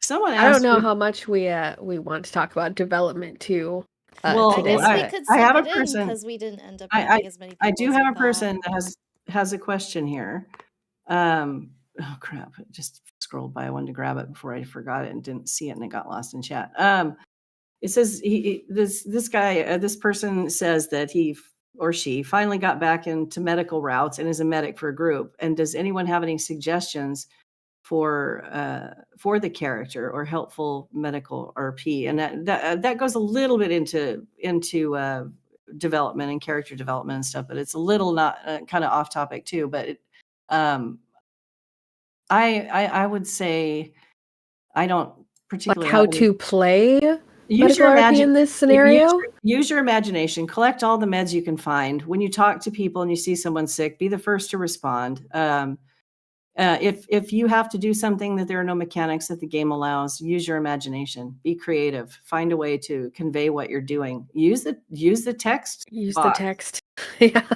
Someone I don't asked know me, how much we want to talk about development too. well, I today, guess we but could I skip have a it in person. because we didn't end up I having as many people I do as have we a thought. person that has a question here. Oh crap! I just scrolled by. I wanted to grab it before I forgot it and didn't see it, and it got lost in chat. It says this person says that he or she finally got back into medical routes and is a medic for a group. And does anyone have any suggestions for the character or helpful medical RP? And that goes a little bit into development and character development and stuff, but it's a little not kind of off topic too. But I would say I don't like particularly how have any. to play Use medical your RP in this scenario. use your imagination. Collect all the meds you can find. When you talk to people and you see someone sick, be the first to respond. If you have to do something that there are no mechanics that the game allows, use your imagination. Be creative. Find a way to convey what you're doing. Use the text Use the box text. Yeah.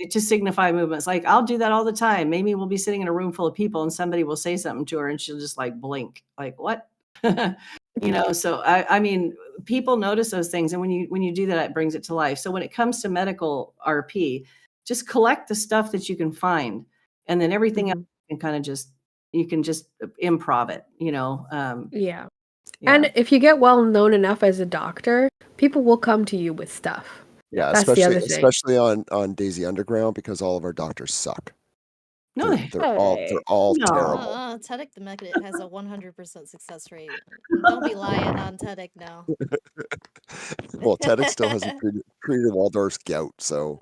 to signify movements. Like I'll do that all the time. Maybe we'll be sitting in a room full of people and somebody will say something to her and she'll just like blink. Like what? So I mean, people notice those things, and when you do that, it brings it to life. So when it comes to medical RP, just collect the stuff that you can find, and then everything else can kind of just improv it. Yeah. Yeah. And if you get well known enough as a doctor, people will come to you with stuff. Yeah, That's the other thing. especially on DayZUnderground, because all of our doctors suck. No, They're all No. terrible. Teddick the Mech has a 100% success rate. Don't be lying on Teddick now. Well, Teddick still hasn't treated Waldorf's gout, so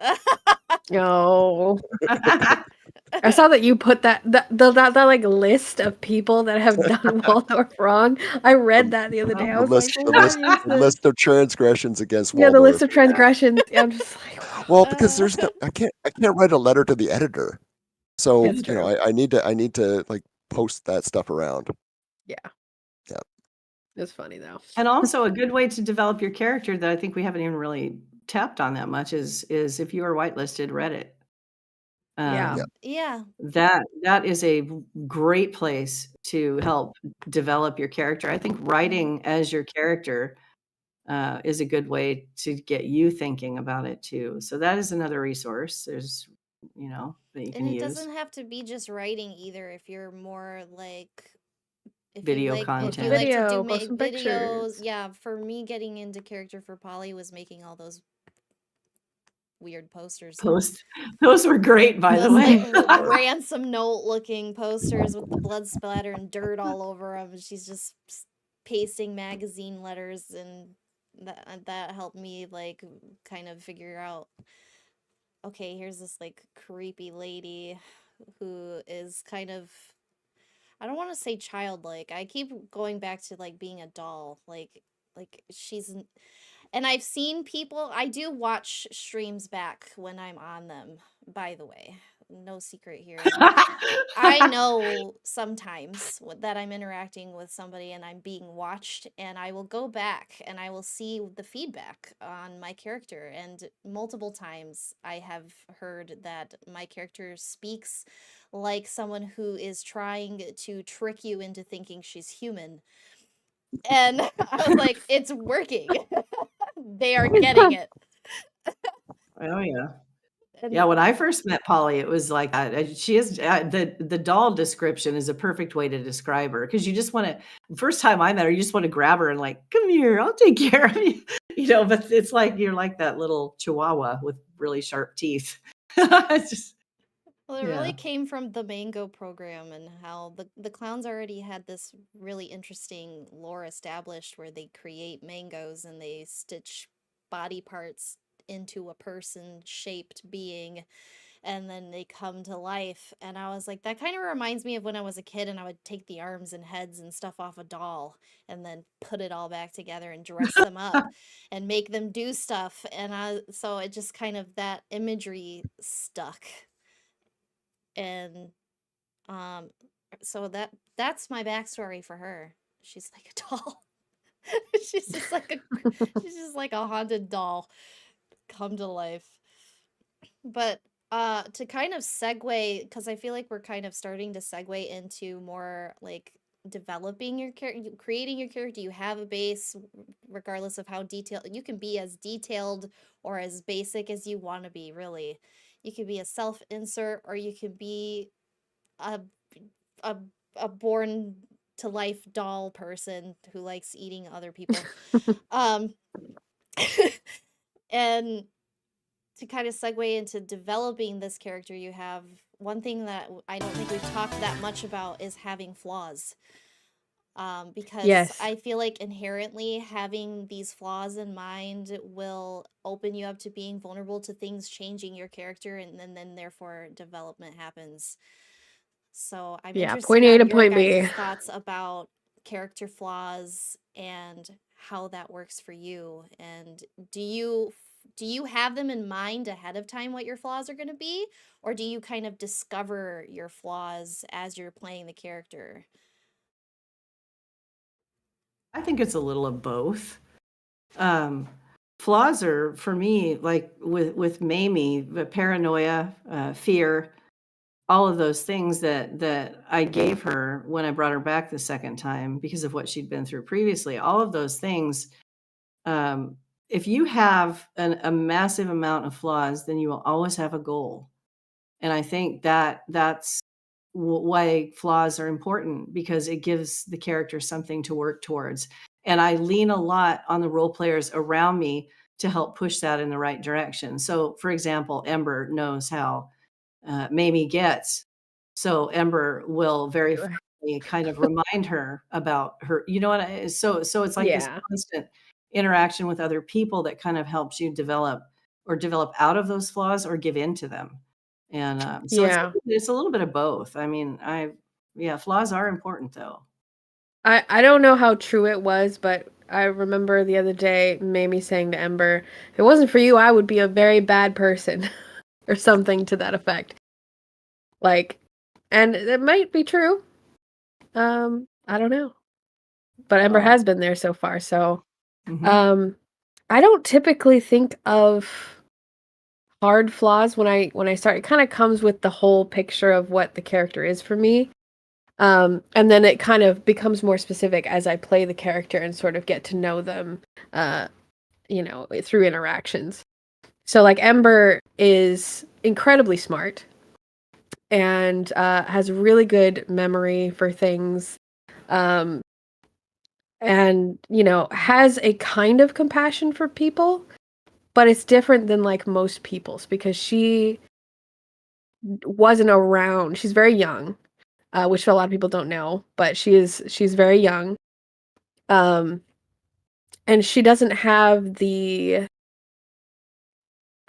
No. I saw that you put that like list of people that have done Waldorf wrong. I read that the other day. I the was list, like, the what list, is the this? list of transgressions against Yeah, the list Waldorf. of transgressions. Yeah, I'm just like, Well, because there's no, I can't write a letter to the editor, so It's you know, true. I need to like post that stuff around. Yeah. Yeah. It's funny though. And also a good way to develop your character that I think we haven't even really tapped on that much is if you are whitelisted, Reddit. Yeah. Yeah. That is a great place to help develop your character. I think writing as your character is a good way to get you thinking about it too. So that is another resource. There's, that you And can it use. doesn't have to be just writing either. If you're more like, if Video you like, content. if you like to Video, do post some videos, pictures. yeah. For me, getting into character for Polly was making all those weird posters. Those were great, by the Those way. like ransom note looking posters with the blood splatter and dirt all over them. She's just pasting magazine letters, and that helped me like kind of figure out, okay, here's this like creepy lady who is kind of, I don't want to say childlike. I keep going back to like being a doll. Like she's and I've seen people, I do watch streams back when I'm on them, by the way. No secret here. I know sometimes that I'm interacting with somebody and I'm being watched, and I will go back and I will see the feedback on my character. And multiple times I have heard that my character speaks like someone who is trying to trick you into thinking she's human. And I was like, it's working. They are getting it. Oh yeah. And Yeah, when I first met Polly, it was like she is the doll description is a perfect way to describe her because you just want to. First time I met her, you just want to grab her and like, come here, I'll take care of you, But it's like you're like that little Chihuahua with really sharp teeth. It's just well, it really came from the Mango program and how the clowns already had this really interesting lore established where they create mangoes and they stitch body parts into a person-shaped being, and then they come to life. And I was like, that kind of reminds me of when I was a kid and I would take the arms and heads and stuff off a doll and then put it all back together and dress them up and make them do stuff. And so it just kind of, that imagery stuck. And so that's my backstory for her. She's like a doll. she's just like a haunted doll come to life. But to kind of segue, because I feel like we're kind of starting to segue into more like developing your character, creating your character. You have a base, regardless of how detailed you can be, as detailed or as basic as you want to be. Really, you could be a self insert, or you could be a a born to life doll person who likes eating other people. um and to kind of segue into developing this character, you have one thing that I don't think we've talked that much about is having flaws. Because Yes. I feel like inherently having these flaws in mind will open you up to being vulnerable to things changing your character, and then therefore development happens. So I'm Yeah, interested point A on to your point guys' B. thoughts about character flaws and how that works for you. And do you have them in mind ahead of time what your flaws are going to be, or do you kind of discover your flaws as you're playing the character? I think it's a little of both. Flaws are for me like with Mamie, the paranoia, fear, all of those things that I gave her when I brought her back the second time because of what she'd been through previously. All of those things. If you have a massive amount of flaws, then you will always have a goal. And I think that's why flaws are important, because it gives the character something to work towards. And I lean a lot on the role players around me to help push that in the right direction. So, for example, Ember knows how Mamie gets. So Ember will very frequently kind of remind her about her, you know what? So it's like this constant interaction with other people that kind of helps you develop out of those flaws or give in to them. And so it's a little bit of both. I mean, flaws are important though. I don't know how true it was, but I remember the other day Mamie saying to Ember, "If it wasn't for you, I would be a very bad person," or something to that effect. Like, and it might be true. I don't know. But Ember has been there so far, so I don't typically think of hard flaws when I start. It kind of comes with the whole picture of what the character is for me. And then it kind of becomes more specific as I play the character and sort of get to know them, through interactions. So like Ember is incredibly smart and has really good memory for things. And, has a kind of compassion for people, but it's different than like most people's because she wasn't around. She's very young, which a lot of people don't know, but she's very young. And she doesn't have the,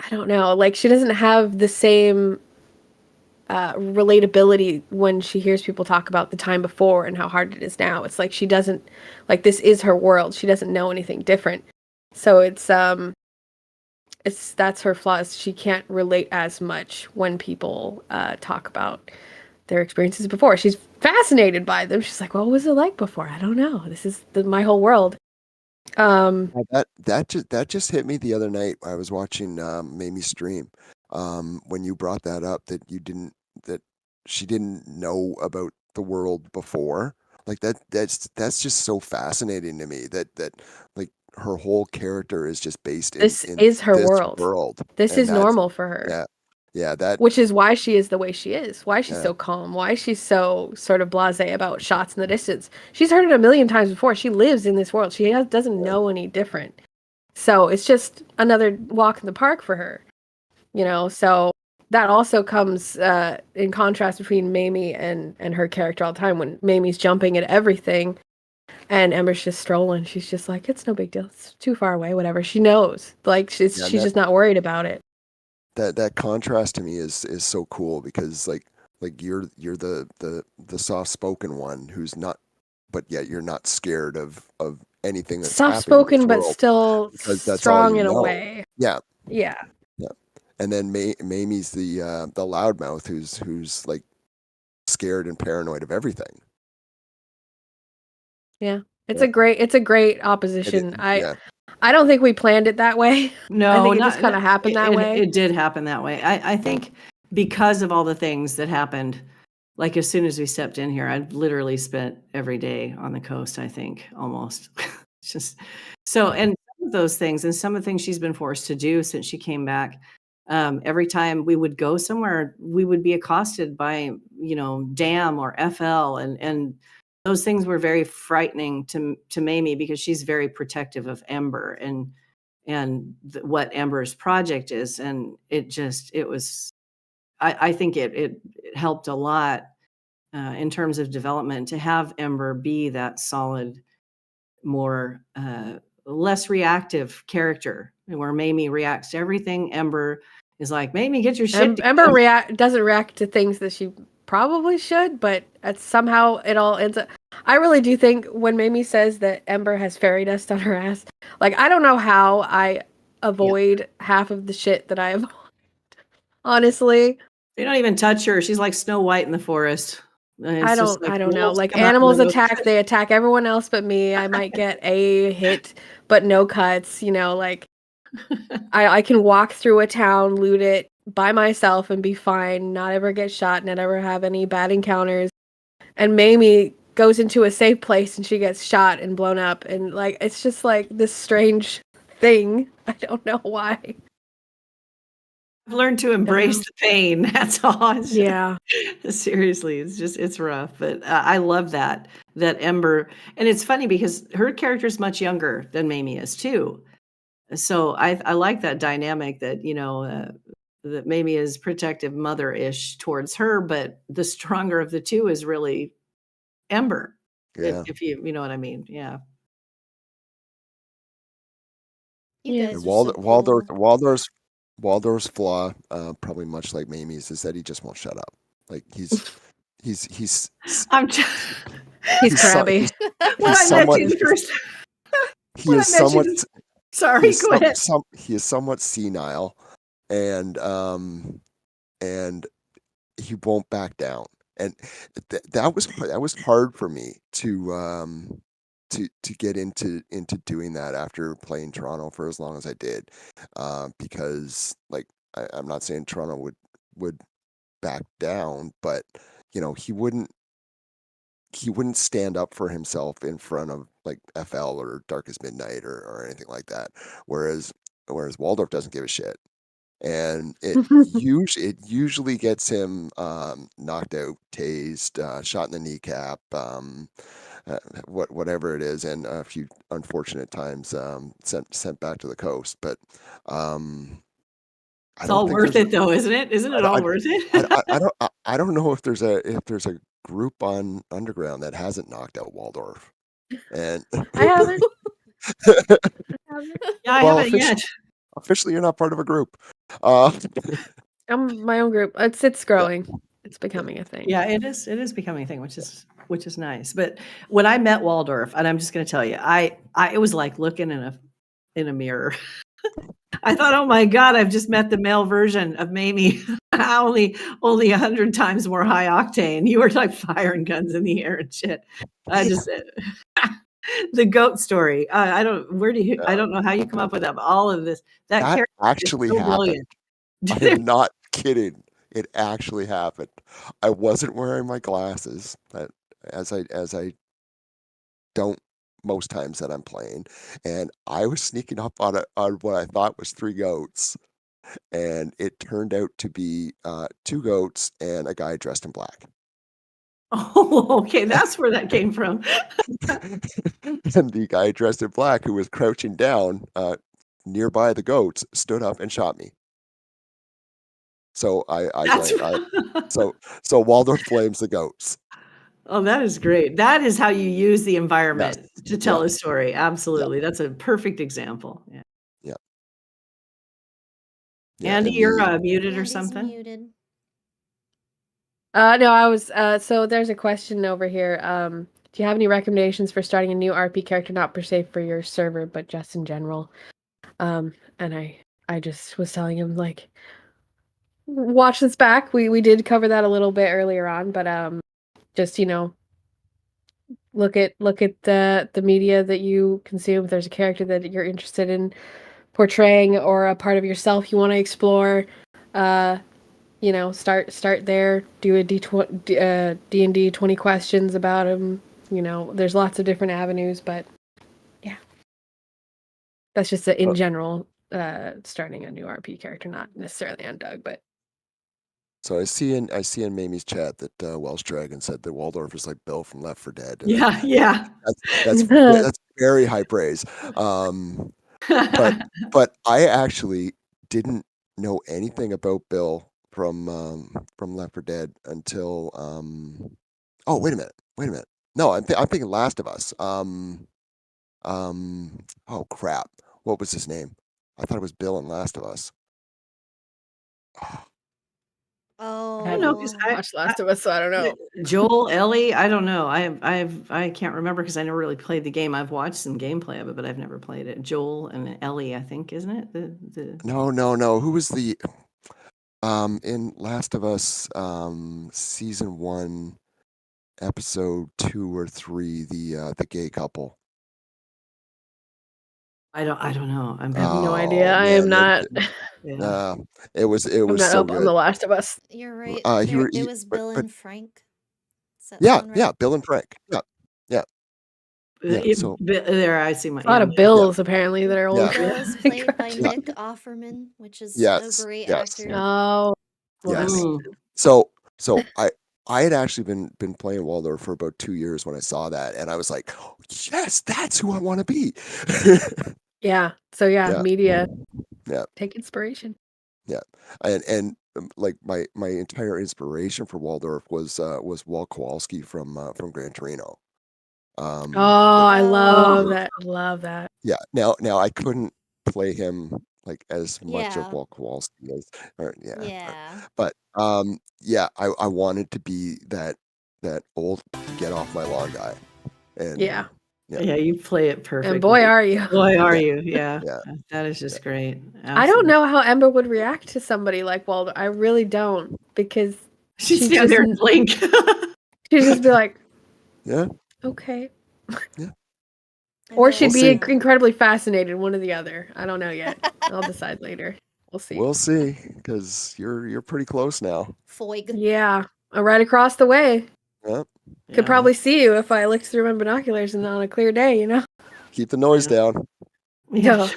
I don't know, like she doesn't have the same relatability when she hears people talk about the time before and how hard it is now. It's like she doesn't, like this is her world. She doesn't know anything different. So that's her flaws. She can't relate as much when people talk about their experiences before. She's fascinated by them. She's like, what was it like before? I don't know. This is my whole world. That just hit me the other night. I was watching Mamie stream when you brought that up that she didn't know about the world before. Like that's just so fascinating to me that like her whole character is just based in this is her this world. This is normal for her. Yeah, that which is why she is the way she is. Why she's so calm. Why she's so sort of blasé about shots in the distance. She's heard it a million times before. She lives in this world. She doesn't know any different. So it's just another walk in the park for her. So that also comes in contrast between Mamie and her character all the time when Mamie's jumping at everything and Ember's just strolling. She's just like, it's no big deal. It's too far away, whatever. She knows. Like she's just not worried about it. That contrast to me is so cool because like you're the soft spoken one who's not, but yet you're not scared of anything that's soft spoken but still strong in a way. Yeah. Yeah. And then Mamie's the loudmouth who's like scared and paranoid of everything. Yeah. It's a great opposition. I don't think we planned it that way. No, I think it just kind of happened that way. It did happen that way. I think because of all the things that happened, like as soon as we stepped in here, I've literally spent every day on the coast, I think, almost. Just so, and some of those things and some of the things she's been forced to do since she came back, every time we would go somewhere, we would be accosted by, damn or FL and those things were very frightening to Mamie because she's very protective of Ember and what Ember's project is. And I think it helped a lot in terms of development to have Ember be that solid, more, less reactive character where Mamie reacts to everything. Ember is like, Mamie, get your shit together. Ember doesn't react to things that she probably should, but somehow it all ends up. I really do think when Mamie says that Ember has fairy dust on her ass, like I don't know how I avoid half of the shit that I avoid. Honestly, they don't even touch her. She's like Snow White in the forest. I don't know. Like animals attack, they attack everyone else but me. I might get a hit, but no cuts. Like I can walk through a town, loot it by myself, and be fine. Not ever get shot. Not ever have any bad encounters. And Mamie goes into a safe place and she gets shot and blown up, and like it's just like this strange thing. I don't know why. I've learned to embrace the pain. That's all. Seriously, it's rough, but I love that Ember, and it's funny because her character is much younger than Mamie is too. So I like that dynamic that Mamie is protective mother-ish towards her, but the stronger of the two is really Ember. Yeah. If you know what I mean. Yeah. You Yeah. guys And are so cool. Waldorf's flaw, probably much like Mamie's, is that he just won't shut up. Like he's I'm just, He's crabby. when I met you the first he is sorry, go ahead. he is somewhat senile, and he won't back down, and that was hard for me to get into doing that after playing Toronto for as long as I did, because like I'm not saying Toronto would back down, but he wouldn't stand up for himself in front of like FL or Darkest Midnight or anything like that, whereas Waldorf doesn't give a shit. And it usually gets him knocked out, tased, shot in the kneecap, whatever it is, and a few unfortunate times sent back to the coast. But it's all worth it, though, isn't it? Isn't it all worth it? I don't know if there's a group on Underground that hasn't knocked out Waldorf, and I haven't. Yeah, I haven't yet. Officially, you're not part of a group. I'm my own group. It's growing. Yeah. It's becoming a thing. Yeah, it is becoming a thing, which is nice. But when I met Waldorf, and I'm just going to tell you, it was like looking in a mirror. I thought, oh my God, I've just met the male version of Mamie, only 100 times more high octane. You were like firing guns in the air and shit. I just said. The goat story. I don't know how you come up with that, but all of this that character actually so happened. I am not kidding. It actually happened. I wasn't wearing my glasses, as I don't most times that I'm playing, and I was sneaking up on what I thought was 3 goats, and it turned out to be 2 goats and a guy dressed in black. Oh, okay, that's where that came from. And the guy dressed in black, who was crouching down nearby the goats, stood up and shot me. So so Waldorf blames the goats. Oh, that is great. That is how you use the environment to tell a story. Absolutely, that's a perfect example. Yeah. Andy, you're muted or something. Muted. No, I was. So there's a question over here. Do you have any recommendations for starting a new RP character, not per se for your server, but just in general? And I just was telling him, like, watch this back. We did cover that a little bit earlier on, but just look at the media that you consume. If there's a character that you're interested in portraying or a part of yourself you want to explore, start there. Do a D&D 20 questions about him. There's lots of different avenues, but yeah, that's just in general starting a new RP character, not necessarily on Doug, but. So I see in Mamie's chat that Welsh Dragon said that Waldorf is like Bill from Left 4 Dead. Yeah. That's very high praise. But I actually didn't know anything about Bill from Left 4 Dead until oh, wait a minute. No, I'm thinking Last of Us. Oh crap. What was his name? I thought it was Bill in Last of Us. Oh, I don't know because I watched Last of Us, so I don't know. Joel, Ellie, I don't know. I can't remember because I never really played the game. I've watched some gameplay of it, but I've never played it. Joel and Ellie, I think, isn't it? No. Who was the in Last of Us season 1, episode 2 or 3, the gay couple? I don't know. I have no idea. I am not. It was I'm not so up good. on The Last of Us. You're right. It was Bill and Frank. Yeah, Bill and Frank. Yeah. So there, I see a lot of Bills apparently that are old. Bill is played by Nick Offerman, which is a great actor. Oh, yes. So I had actually been playing Waldorf for about 2 years when I saw that, and I was like, oh, yes, that's who I want to be. Yeah. So media. Yeah. Take inspiration. Yeah, and like my entire inspiration for Waldorf was Walt Kowalski from Gran Torino. Oh, I Oh. love that. Love that. Yeah. Now I couldn't play him like as much of Yeah. Walt Kowalski as, Yeah. but yeah, I wanted to be that old get off my lawn guy, and Yeah. yeah, Yeah, you play it perfectly. And boy, are you. Boy, are Yeah. you. Yeah. Yeah. That is just great. I don't know how Ember would react to somebody like Waldo. I really don't, because She'd she'd stand there and just blink. she'd just be like, yeah. okay. Yeah. Or she'd We'll be see. incredibly fascinated, one or the other. I don't know yet. I'll decide later. We'll see. We'll see, because you're pretty close now. Foig. Yeah, I'm right across the way. Yeah. Could probably see you if I looked through my binoculars and on a clear day, you know? Keep the noise down. Yeah.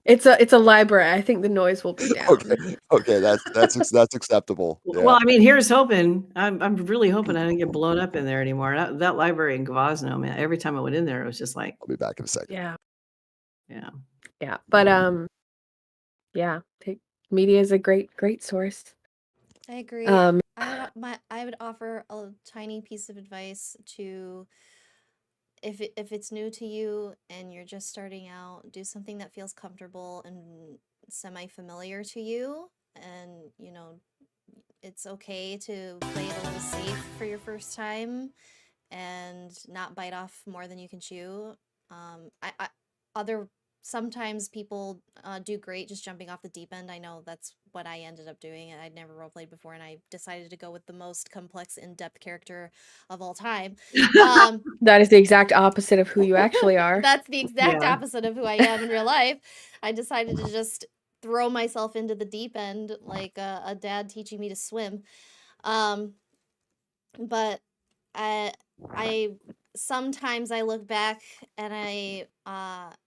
It's a library. I think the noise will be down. Okay, that's acceptable. Yeah. Well, I mean, here's hoping. I'm really hoping I don't get blown up in there anymore. That library in Gvozno, man, every time I went in there, it was just like, I'll be back in a second. Yeah. yeah. Yeah. But yeah, media is a great source. I agree. I would offer a tiny piece of advice to, if it's new to you and you're just starting out, do something that feels comfortable and semi-familiar to you, and it's okay to play it a little safe for your first time and not bite off more than you can chew. Sometimes people do great just jumping off the deep end. I know that's what I ended up doing. I'd never roleplayed before, and I decided to go with the most complex, in-depth character of all time. That is the exact opposite of who you actually are. That's the exact Yeah. opposite of who I am in real life. I decided to just throw myself into the deep end like a dad teaching me to swim. But I sometimes I look back and I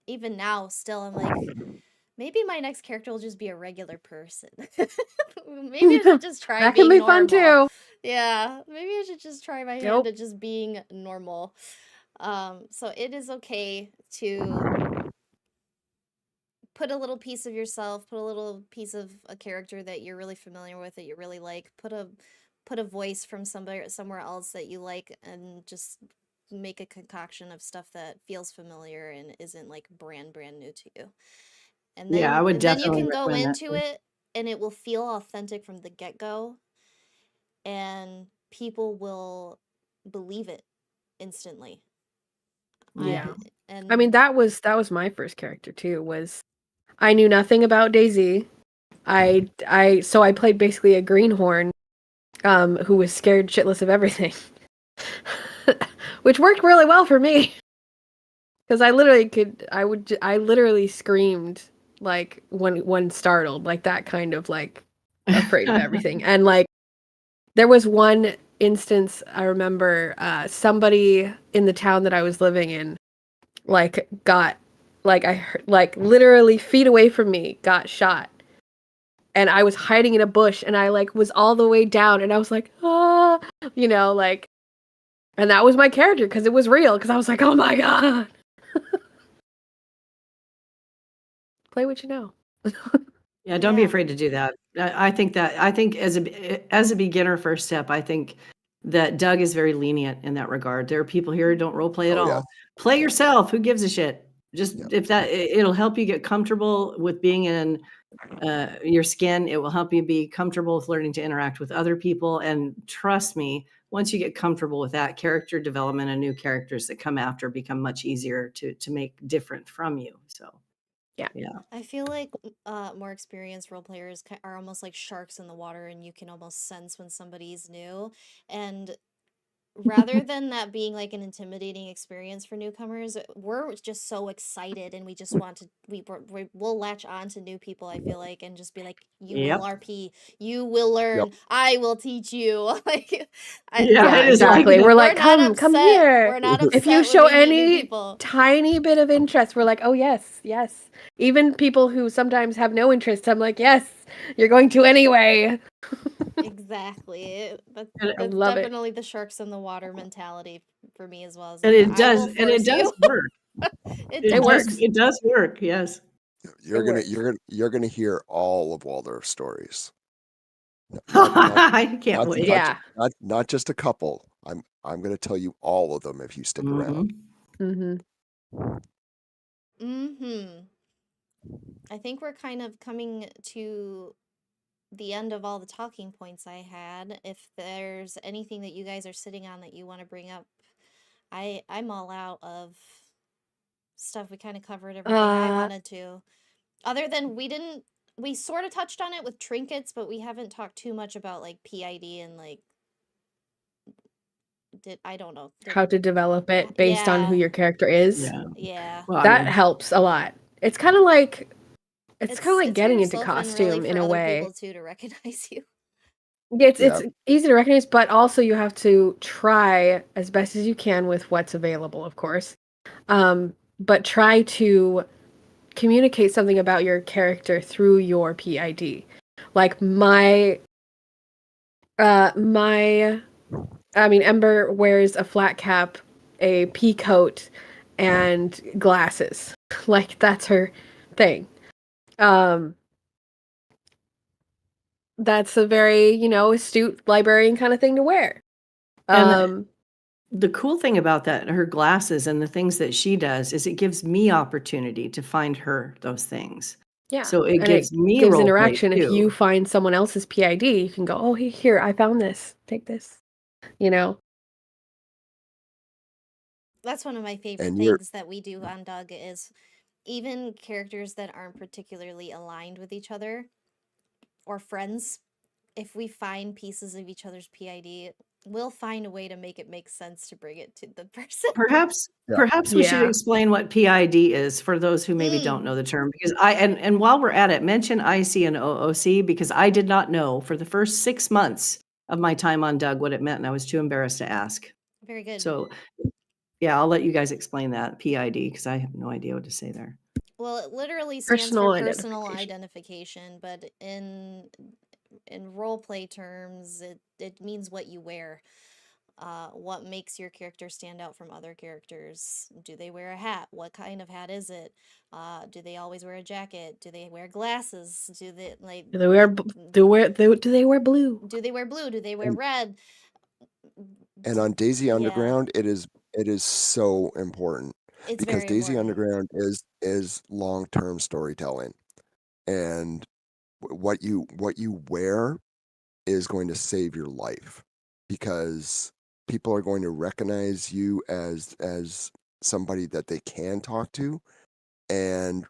even now still I'm like, maybe my next character will just be a regular person. Maybe I should just try That being can be normal. fun too. Yeah, maybe I should just try my hand Nope. at just being normal. So it is okay to put a little piece of yourself, put a little piece of a character that you're really familiar with, that you really like, put a voice from somewhere else that you like, and just make a concoction of stuff that feels familiar and isn't like brand new to you. And then, Yeah, I would and then you definitely can go recommend that into too. it and it will feel authentic from the get-go, and people will believe it instantly. Yeah. And I mean, that was my first character too. Was I knew nothing about DayZ. So I played basically a greenhorn, who was scared shitless of everything, which worked really well for me. Because I literally screamed like when startled, like that kind of like afraid of everything. And like there was one instance I remember, somebody in the town that I was living in like got like I heard, like literally feet away from me got shot. And I was hiding in a bush and I like was all the way down and I was like, ah, like, and that was my character because it was real, because I was like, oh my god. Play what you know. Yeah, don't be Yeah. afraid to do that. I think as a beginner first step, I think that Doug is very lenient in that regard. There are people here who don't role play at Oh, all. yeah. Play yourself. Who gives a shit? Just Yeah. if it'll help you get comfortable with being in your skin. It will help you be comfortable with learning to interact with other people. And trust me, once you get comfortable with that, character development and new characters that come after become much easier to make different from you. So yeah. I feel like more experienced role players are almost like sharks in the water, and you can almost sense when somebody's new. And rather than that being like an intimidating experience for newcomers, we're just so excited, and we just want to we'll latch on to new people, I feel like, and just be like, you will RP, you will learn, I will teach you. Like Yeah, it is exactly. like We're like, not come upset. here. We're not upset If you when show we meet new any people. tiny bit of interest, we're like, oh yes. Even people who sometimes have no interest, I'm like, yes, you're going to anyway. Exactly. That's I love it. definitely the sharks in the water mentality for me as well. And Like, it does, and it does work. It works. It does work. Yes. You're It gonna works. you're gonna hear all of Waldorf's stories. I can't wait. Yeah. Not just a couple. I'm gonna tell you all of them if you stick around. Mhm. Mm-hmm. I think we're kind of coming to the end of all the talking points I had. If there's anything that you guys are sitting on that you want to bring up, I'm all out of stuff. We kind of covered everything I wanted to. Other than we sort of touched on it with trinkets, but we haven't talked too much about like PID and like I don't know. How to develop it based on who Yeah. your character is. Yeah. Yeah. Well, I That mean, helps a lot. It's kind of like It's for getting into yourself and really costume in for a other way. people too to recognize you. Yeah, it's Yeah. easy to recognize, but also you have to try as best as you can with what's available, of course. But try to communicate something about your character through your PID. Like Ember wears a flat cap, a pea coat, and glasses. Like that's her thing. That's a very, astute librarian kind of thing to wear. and the cool thing about that, her glasses and the things that she does, is it gives me opportunity to find her those things. Yeah. So it and gives me gives role play interaction. If you too. find someone else's PID, you can go, oh, here, I found this. Take this. That's one of my favorite And you're things that we do on Doug is even characters that aren't particularly aligned with each other or friends, if we find pieces of each other's PID, we'll find a way to make it make sense to bring it to the person. Perhaps Yeah. perhaps we should Yeah. explain what PID is for those who maybe don't know the term, because and while we're at it, mention IC and OOC, because I did not know for the first 6 months of my time on Doug what it meant, and I was too embarrassed to ask. Very good. So, yeah, I'll let you guys explain that PID because I have no idea what to say there. Well, it literally stands Personal for personal identification. identification, but in role play terms, it means what you wear. What makes your character stand out from other characters? Do they wear a hat? What kind of hat is it? Do they always wear a jacket? Do they wear glasses? Do they like Do they wear do they wear blue? do they wear blue? Do they wear And- red? And on Daisy Yeah. Underground, it is so important It's because very Daisy important. Underground is long-term storytelling, and what you wear is going to save your life because people are going to recognize you as somebody that they can talk to and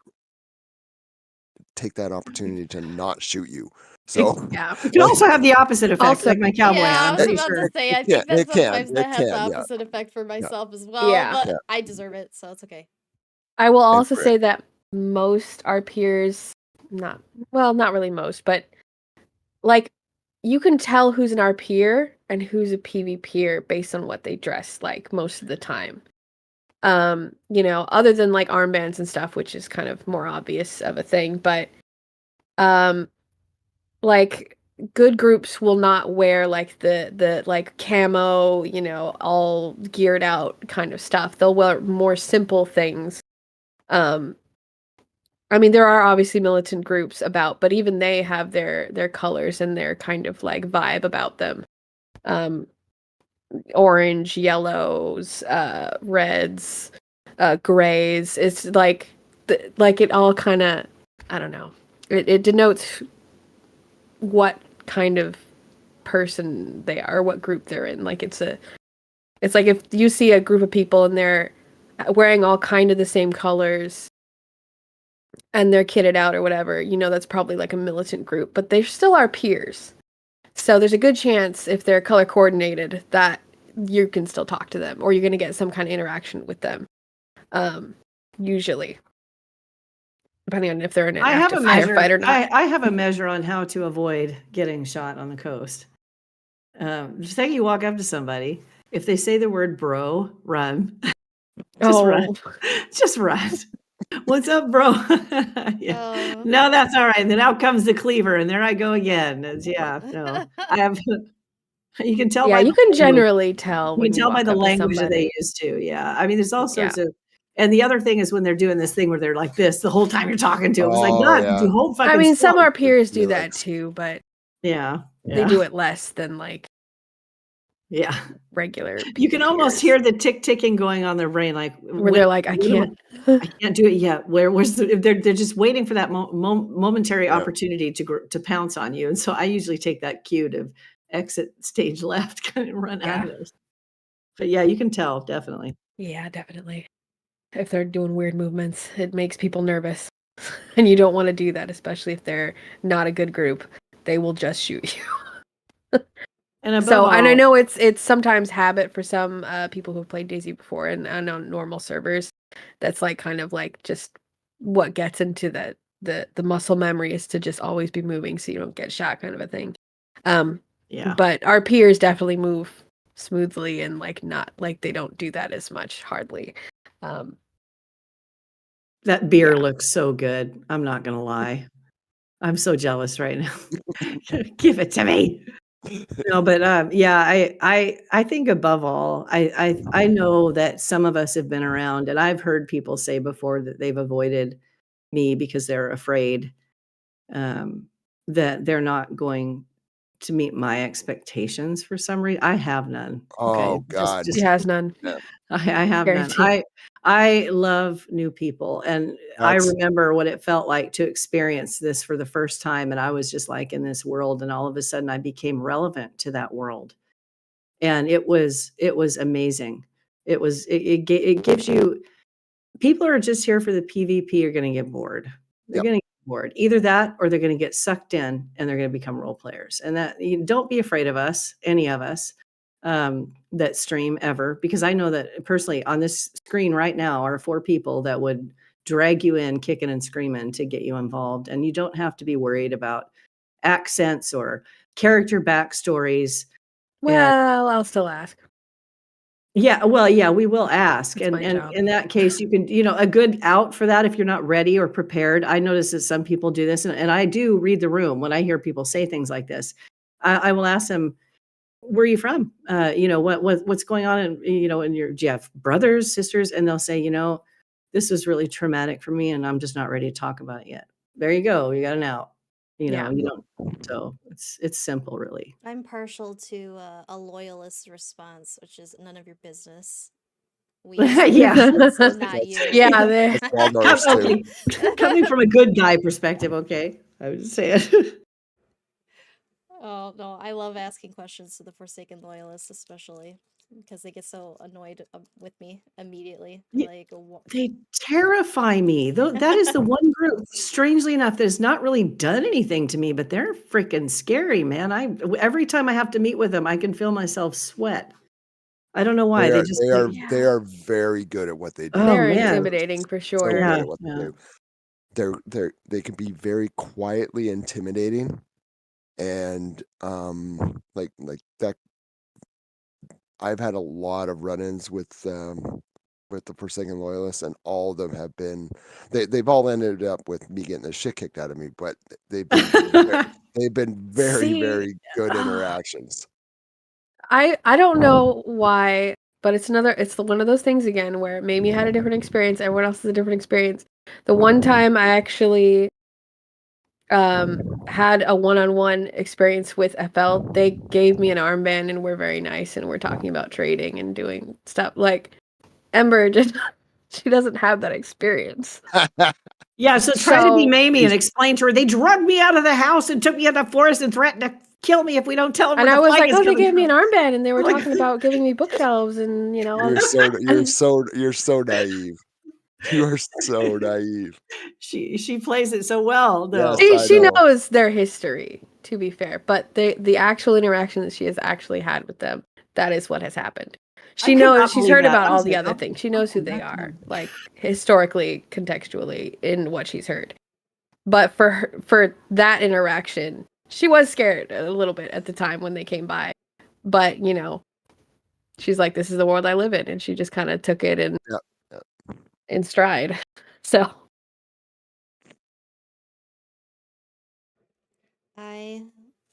take that opportunity to not shoot you. So Yeah. It can also have the opposite effect, Also- like my cowboy Yeah, hat. I I'm was pretty about sure. to say, I it think that can, sometimes it that has the can, yeah. opposite effect for myself as well, Yeah. but Yeah. I deserve it, so it's okay. I will also for- say that most our peers, not really most, but like you can tell who's an RPer and who's a PvPer based on what they dress like most of the time. Other than like armbands and stuff, which is kind of more obvious of a thing, but like good groups will not wear like the like camo, all geared out kind of stuff. They'll wear more simple things. I mean, there are obviously militant groups about, but even they have their colors and their kind of like vibe about them. Orange, yellows, reds, grays. It's like it all kind of, I don't know. It denotes what kind of person they are, what group they're in. Like it's like if you see a group of people and they're wearing all kind of the same colors and they're kitted out or whatever, that's probably like a militant group, but they still are peers. So there's a good chance if they're color coordinated that you can still talk to them or you're going to get some kind of interaction with them. Usually. Depending on if they're an active firefighter or not. I have a measure on how to avoid getting shot on the coast. Just like you walk up to somebody, if they say the word bro, run. Run. Just run. What's up, bro? Yeah. No, that's all right. Then out comes the cleaver, and there I go again. I have. You can tell. Yeah, you can generally tell. You can tell by the language that they use too. Yeah, I mean, there's all sorts of And the other thing is when they're doing this thing where they're like this the whole time you're talking to them. It's like, Oh, God, yeah. the whole fucking I mean, some self. our peers do Really that like- too, but Yeah. they do it less than like Yeah. regular. You can almost peers. hear the tick-ticking going on their brain, like where they're like, I can't. I can't do it yet. Where's they're just waiting for that momentary Yeah. opportunity to pounce on you. And so I usually take that cue to exit stage left, kind of run out of there. But yeah, you can tell, definitely. Yeah, definitely. If they're doing weird movements, it makes people nervous. And you don't want to do that, especially if they're not a good group. They will just shoot you. And above So, all, and I know it's sometimes habit for some people who've played DayZ before and on normal servers. That's like kind of like just what gets into the muscle memory is to just always be moving so you don't get shot, kind of a thing. yeah. But our peers definitely move smoothly and like not like they don't do that as much hardly. That beer Yeah. looks so good. I'm not gonna lie. I'm so jealous right now. Give it to me. No, but yeah, I think above all, I know that some of us have been around, and I've heard people say before that they've avoided me because they're afraid that they're not going to meet my expectations for some reason. I have none. Oh, Okay, God. She has none. I have none. Guarantee. I love new people, and I That's- remember what it felt like to experience this for the first time, and I was just like in this world, and all of a sudden I became relevant to that world, and it was amazing. It gives you people are just here for the PvP are going to get bored. They're Yep. going to get bored. Either that or they're going to get sucked in and they're going to become role players. And that you don't be afraid of us, any of us that stream ever, because I know that personally on this screen right now are 4 people that would drag you in kicking and screaming to get you involved. And you don't have to be worried about accents or character backstories. Well, I'll still ask. Yeah, well, yeah, we will ask. That's my And job. in that case, you can, a good out for that if you're not ready or prepared. I notice that some people do this, and I do read the room when I hear people say things like this. I will ask them, where are you from? What's going on in your, do you have brothers, sisters? And they'll say, this was really traumatic for me and I'm just not ready to talk about it yet. There you go. You got an out. Yeah. You don't. So it's simple, really. I'm partial to a loyalist response, which is none of your business. We Yeah. so not you. Yeah, they- That's Walmart's too. Okay. Coming from a good guy perspective, okay. I would say it. Oh no, I love asking questions to the Forsaken loyalists, especially because they get so annoyed with me immediately. Yeah. Like, They terrify me. That is the one group, strangely enough, that has not really done anything to me, but they're freaking scary, man. Every time I have to meet with them, I can feel myself sweat. I don't know why. They are very good at what they do. Oh, they're man. intimidating for So sure. good Yeah, at what they do. They can be very quietly intimidating, and like that. I've had a lot of run-ins with the Forsaken loyalists, and all of them have been they've all ended up with me getting the shit kicked out of me, but they've been very See, very good interactions. I don't know why, but it's one of those things again where maybe had a different experience, everyone else has a different experience. The one time I actually had a one-on-one experience with FL, they gave me an armband and were very nice and we're talking about trading and doing stuff. Like Ember just she doesn't have that experience. Yeah, so try to be So- Mamie and explain to her, they drugged me out of the house and took me into the forest and threatened to kill me if we don't tell them And where I the was fight like, is oh, they coming gave me an from. armband and they were Like- talking about giving me bookshelves and You're so naive. You are so naive. She plays it so well, though. Yes. She I know. knows their history, to be fair, but the actual interaction that she has actually had with them, that is what has happened. She could not knows, she's believe heard that. about I all was the like, other oh, things. She knows who oh, they that's are, nice. like historically, contextually, in what she's heard. But for that interaction, she was scared a little bit at the time when they came by. But, she's like, this is the world I live in. And she just kind of took it in stride. So.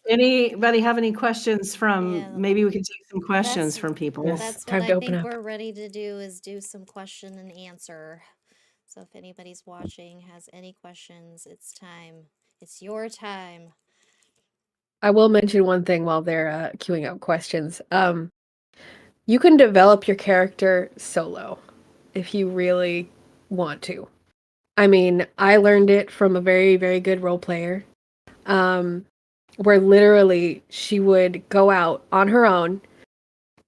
Anybody have any questions from? Yeah, Maybe we can take some questions that's from people. Yes. that's Time what to I open think up. we're ready to do, is do some question and answer. So if anybody's watching has any questions, it's time. It's your time. I will mention one thing while they're queuing up questions. You can develop your character solo if you really want to. I mean, I learned it from a very, very good role player, where literally she would go out on her own.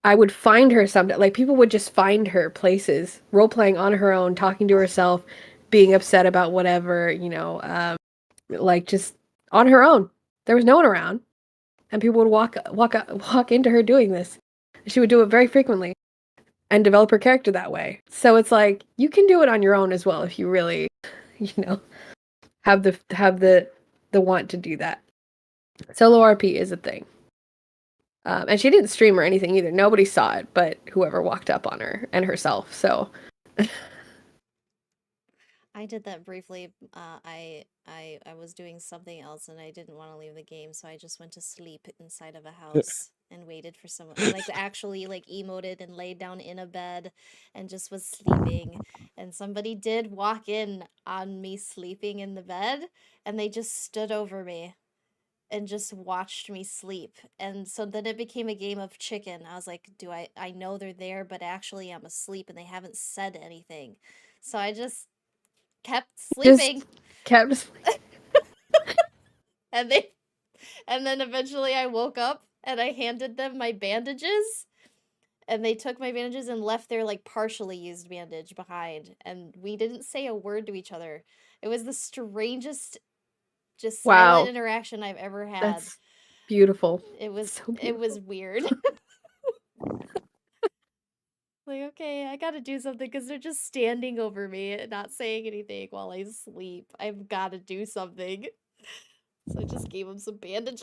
I would find her something, like people would just find her places, role playing on her own, talking to herself, being upset about whatever, like just on her own. There was no one around, and people would walk into her doing this. She would do it very frequently and develop her character that way. So it's like you can do it on your own as well if you really, have the want to do that. Solo RP is a thing. And she didn't stream or anything either. Nobody saw it, but whoever walked up on her and herself. So I did that briefly. I was doing something else and I didn't want to leave the game, so I just went to sleep inside of a house and waited for someone. I like actually like emoted and laid down in a bed and just was sleeping. And somebody did walk in on me sleeping in the bed, and they just stood over me and just watched me sleep. And so then it became a game of chicken. I was like, I know they're there, but actually I'm asleep and they haven't said anything. So I just kept sleeping. kept. And then eventually I woke up and I handed them my bandages, and they took my bandages and left their like partially used bandage behind, and we didn't say a word to each other. It was the strangest, just silent Wow, interaction I've ever had. that's beautiful. It was So it was beautiful. weird. Like, okay, I gotta do something because they're just standing over me and not saying anything while I sleep. I've gotta do something. So I just gave them some bandages.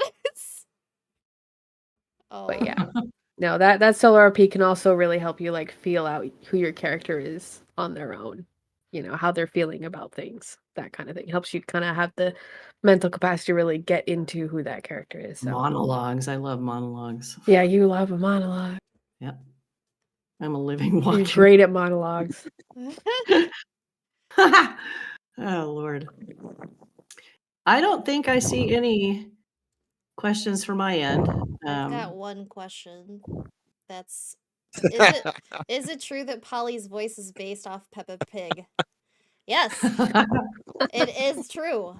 But Oh, yeah, no, that solo RP can also really help you like feel out who your character is on their own. How they're feeling about things, that kind of thing. Helps you kind of have the mental capacity to really get into who that character is. So Monologues. I love monologues. yeah, you love a monologue. Yep. I'm a living You're walking. great at monologues. Oh, Lord. I don't think I see any questions from my end. I've got one question. That's is it true that Polly's voice is based off Peppa Pig? Yes, it is true.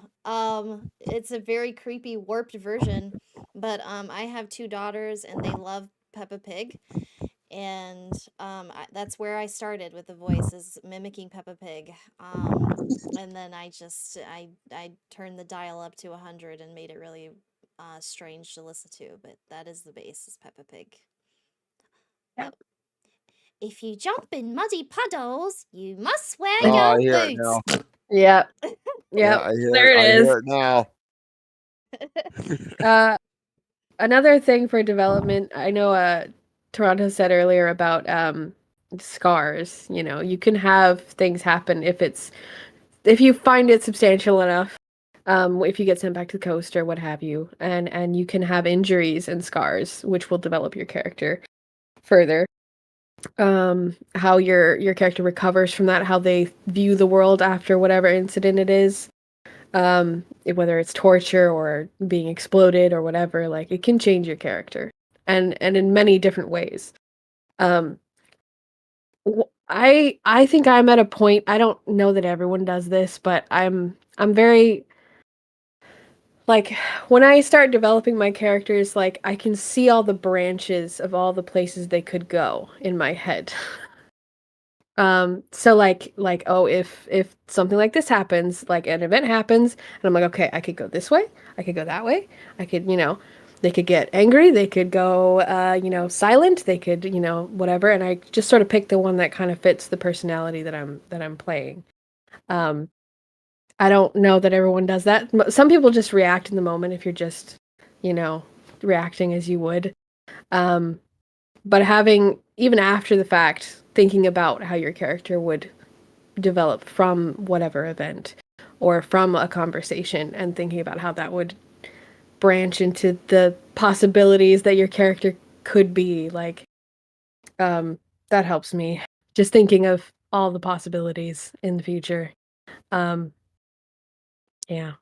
It's a very creepy, warped version, but I have two daughters and they love Peppa Pig, and that's where I started with the voice, is mimicking Peppa Pig. And then I turned the dial up to 100 and made it really strange to listen to, but that is the base, is Peppa Pig. Yep. If you jump in muddy puddles, you must wear Oh, I your hear it now. boots. Yep. Yeah, Yep. There it I is. hear it now. Another thing for development, I know Toronto said earlier about scars. You can have things happen if you find it substantial enough. If you get sent back to the coast or what have you, and you can have injuries and scars, which will develop your character further. How your character recovers from that, how they view the world after whatever incident it is. Whether it's torture or being exploded or whatever, like it can change your character, and in many different ways. I think I'm at a point. I don't know that everyone does this, but I'm very like when I start developing my characters, like I can see all the branches of all the places they could go in my head. So like oh, if something like this happens, like an event happens, and I'm like, okay, I could go this way, I could go that way, I could, they could get angry, they could go silent, they could, whatever, and I just sort of pick the one that kind of fits the personality that I'm playing. I don't know that everyone does that. Some people just react in the moment if you're just, reacting as you would. But having, even after the fact, thinking about how your character would develop from whatever event or from a conversation, and thinking about how that would branch into the possibilities that your character could be. Like, that helps me. Just thinking of all the possibilities in the future. Yeah,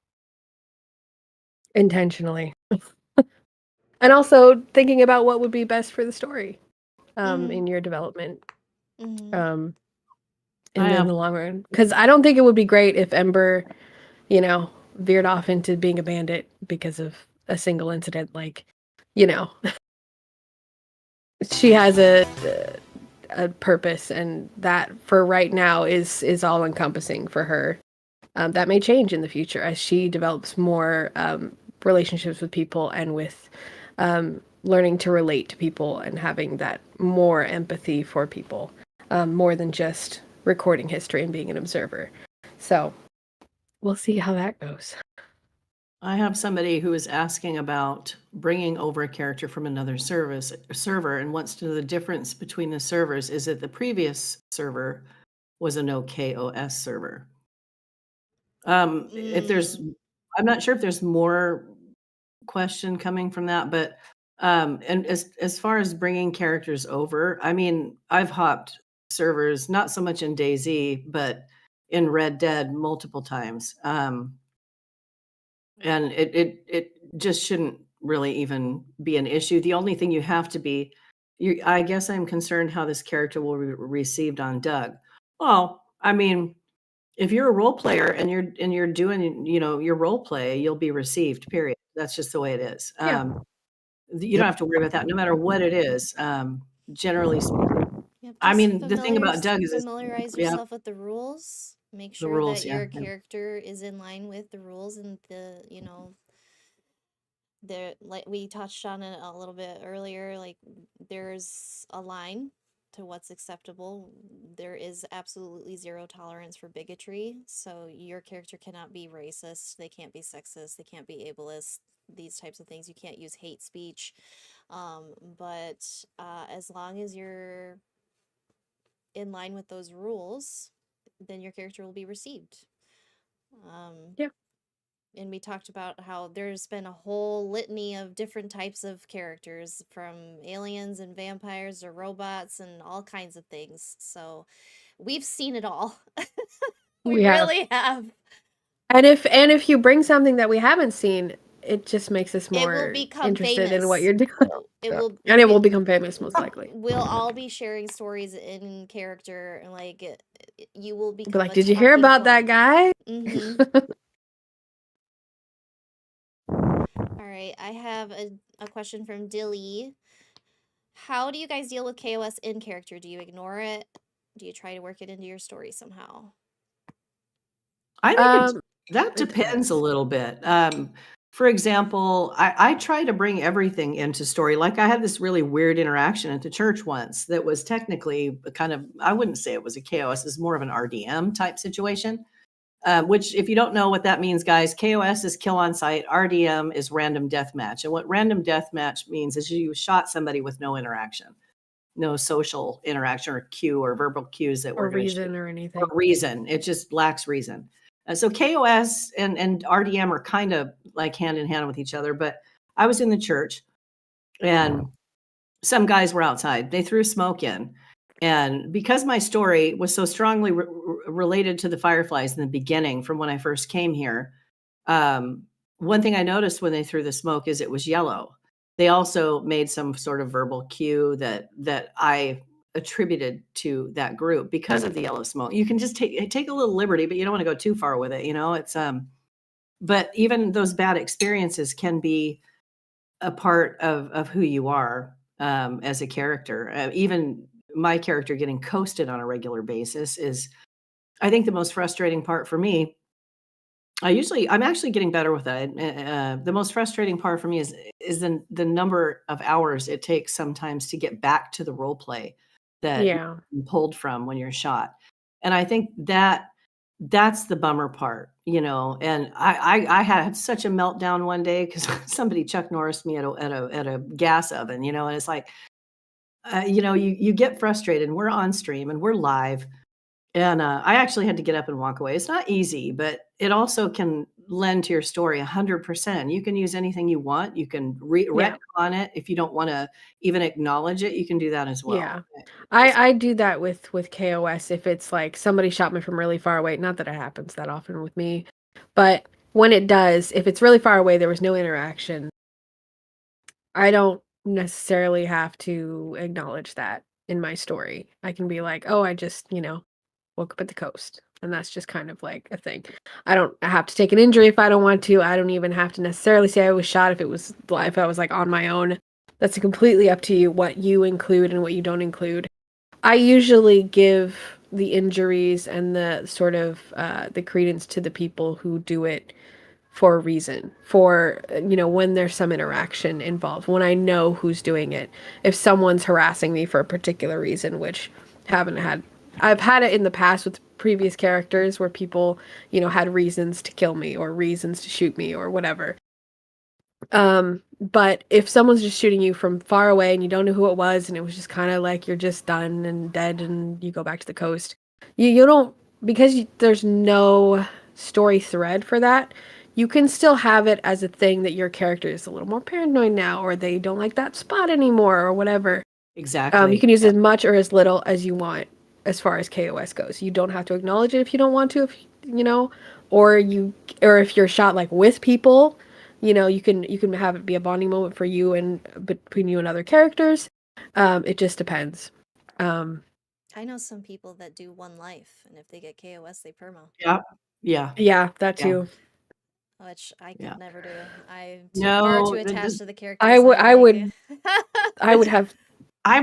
intentionally. And also thinking about what would be best for the story, in your development, Mm-hmm. in I the have long run. Because I don't think it would be great if Ember, you know, veered off into being a bandit because of a single incident. Like, you know, she has a purpose, and that for right now is all encompassing for her. That may change in the future as she develops more relationships with people and with learning to relate to people and having that more empathy for people, more than just recording history and being an observer. So we'll see how that goes. I have somebody who is asking about bringing over a character from another server and wants to know the difference between the servers. Is it the previous server was a no KOS server? If there's, I'm not sure if there's more question coming from that, but and as far as bringing characters over, I mean, I've hopped servers, not so much in DayZ, but in Red Dead multiple times. And it just shouldn't really even be an issue. The only thing you have to be, I guess I'm concerned how this character will be received on Doug. Well, I mean, if you're a role player and you're doing, your role play, you'll be received, period. That's just the way it is. Yeah. You don't have to worry about that, no matter what it is. Generally speaking. Yep, I just mean, the thing about Doug is, familiarize yeah, yourself with the rules. Make the sure rules, that yeah, your yeah. character is in line with the rules and there, like we touched on it a little bit earlier, like there's a line to what's acceptable. There is absolutely zero tolerance for bigotry, so your character cannot be racist, they can't be sexist, they can't be ableist, these types of things. You can't use hate speech. But as long as you're in line with those rules, then your character will be received. Yeah. And we talked about how there's been a whole litany of different types of characters, from aliens and vampires to robots and all kinds of things. So we've seen it all. We have. really have. And if you bring something that we haven't seen, it just makes us It will more become interested in what famous. you're doing. It Yeah. will, And it will become famous, most likely. we'll all be sharing stories in character, and like you will Be become like, a did you hear talking about that point. guy? All right, I have a question from Dilly. How do you guys deal with KOS in character? Do you ignore it? Do you try to work it into your story somehow? I think that it depends depends. a little bit. For example, I try to bring everything into story. Like I had this really weird interaction at the church once that was technically kind of, I wouldn't say it was a KOS, it's more of an RDM type situation. Which, if you don't know what that means, guys, KOS is kill on sight, RDM is random death match. And what random death match means is you shot somebody with no interaction, no social interaction or cue or verbal cues that Or we're going to reason or anything. or reason. It just lacks reason. So KOS and RDM are kind of like hand in hand with each other. But I was in the church and some guys were outside. They threw smoke in. And because my story was so strongly related to the Fireflies in the beginning from when I first came here, one thing I noticed when they threw the smoke is it was yellow. They also made some sort of verbal cue that I attributed to that group because of the yellow smoke. You can just take a little liberty, but you don't want to go too far with it. It's but even those bad experiences can be a part of who you are as a character. Even my character getting coasted on a regular basis is, I think, the most frustrating part for me. I'm actually getting better with that. The most frustrating part for me is the number of hours it takes sometimes to get back to the role play that Yeah. you pulled from when you're shot. And I think that's the bummer part, and I had such a meltdown one day because somebody Chuck Norris me at a gas oven, and it's like, you get frustrated, and we're on stream and we're live. And I actually had to get up and walk away. It's not easy, but it also can lend to your story 100%. You can use anything you want. You can retcon it. If you don't want to even acknowledge it, you can do that as well. Yeah. I do that with KOS if it's like somebody shot me from really far away. Not that it happens that often with me, but when it does, if it's really far away, there was no interaction, I don't necessarily have to acknowledge that in my story. I can be like, oh, I just, woke up at the coast. And that's just kind of like a thing. I don't have to take an injury if I don't want to. I don't even have to necessarily say I was shot if I was like on my own. That's completely up to you what you include and what you don't include. I usually give the injuries and the sort of the credence to the people who do it for a reason, for when there's some interaction involved, when I know who's doing it. If someone's harassing me for a particular reason, which I've had it in the past with previous characters where people had reasons to kill me or reasons to shoot me or whatever. But if someone's just shooting you from far away and you don't know who it was and it was just kind of like you're just done and dead and you go back to the coast, you don't, because there's no story thread for that, you can still have it as a thing that your character is a little more paranoid now, or they don't like that spot anymore, or whatever. Exactly. You can use as much or as little as you want as far as KOS goes. You don't have to acknowledge it if you don't want to, or if you're shot like with people, you can have it be a bonding moment for you and between you and other characters. It just depends. I know some people that do one life, and if they get KOS, they permo. Yeah, that too. Which I could never do. I'm No, far too attached to the characters. I would have.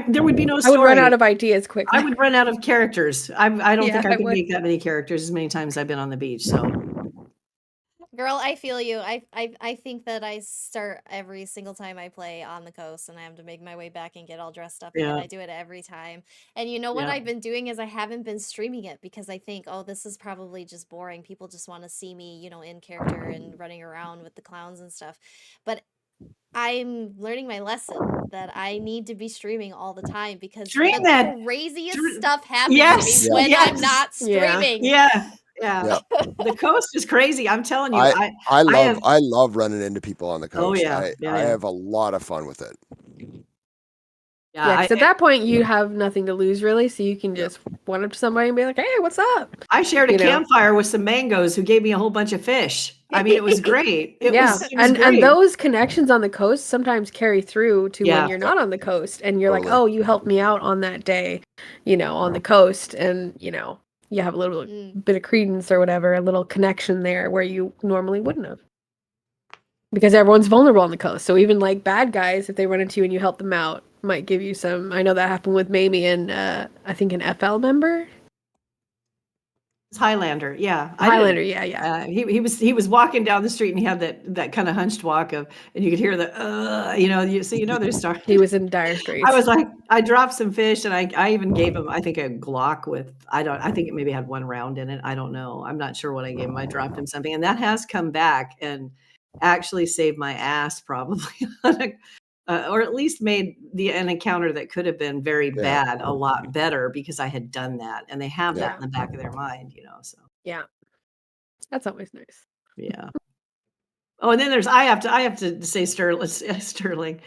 There would be no I story. would run out of ideas quickly. I would run out of characters. I don't think I could make that many characters as many times I've been on the beach. So, girl, I feel you. I think that I start every single time I play on the coast, and I have to make my way back and get all dressed up again. I do it every time. And you know what I've been doing is I haven't been streaming it because I think, oh, this is probably just boring. People just want to see me, in character and running around with the clowns and stuff. But I'm learning my lesson that I need to be streaming all the time because the craziest stuff happens to me when I'm not streaming. Yeah. The coast is crazy. I'm telling you. I love running into people on the coast. Oh yeah. I have a lot of fun with it. Yeah, because at that point you have nothing to lose really, so you can just run up to somebody and be like, "Hey, what's up?" I shared a campfire with some mangoes who gave me a whole bunch of fish. I mean, it was great. It was and great. those connections on the coast sometimes carry through to when you're not on the coast, and you're like, "Oh, you helped me out on that day, on the coast," and you have a little bit of credence or whatever, a little connection there where you normally wouldn't have. Because everyone's vulnerable on the coast. So even like bad guys, if they run into you and you help them out, might give you some. I know that happened with Mamie and I think an FL member. It's Highlander, yeah. Highlander, yeah. He was walking down the street and he had that kind of hunched walk and you could hear the there's star. He was in dire straits. I was like, I dropped some fish and I even gave him, I think, a Glock with I think it maybe had one round in it. I don't know. I'm not sure what I gave him. I dropped him something and that has come back and actually saved my ass probably. Or at least made an encounter that could have been very bad a lot better because I had done that, and they have that in the back of their mind, So that's always nice. Yeah. Oh, and then I have to say Sterling.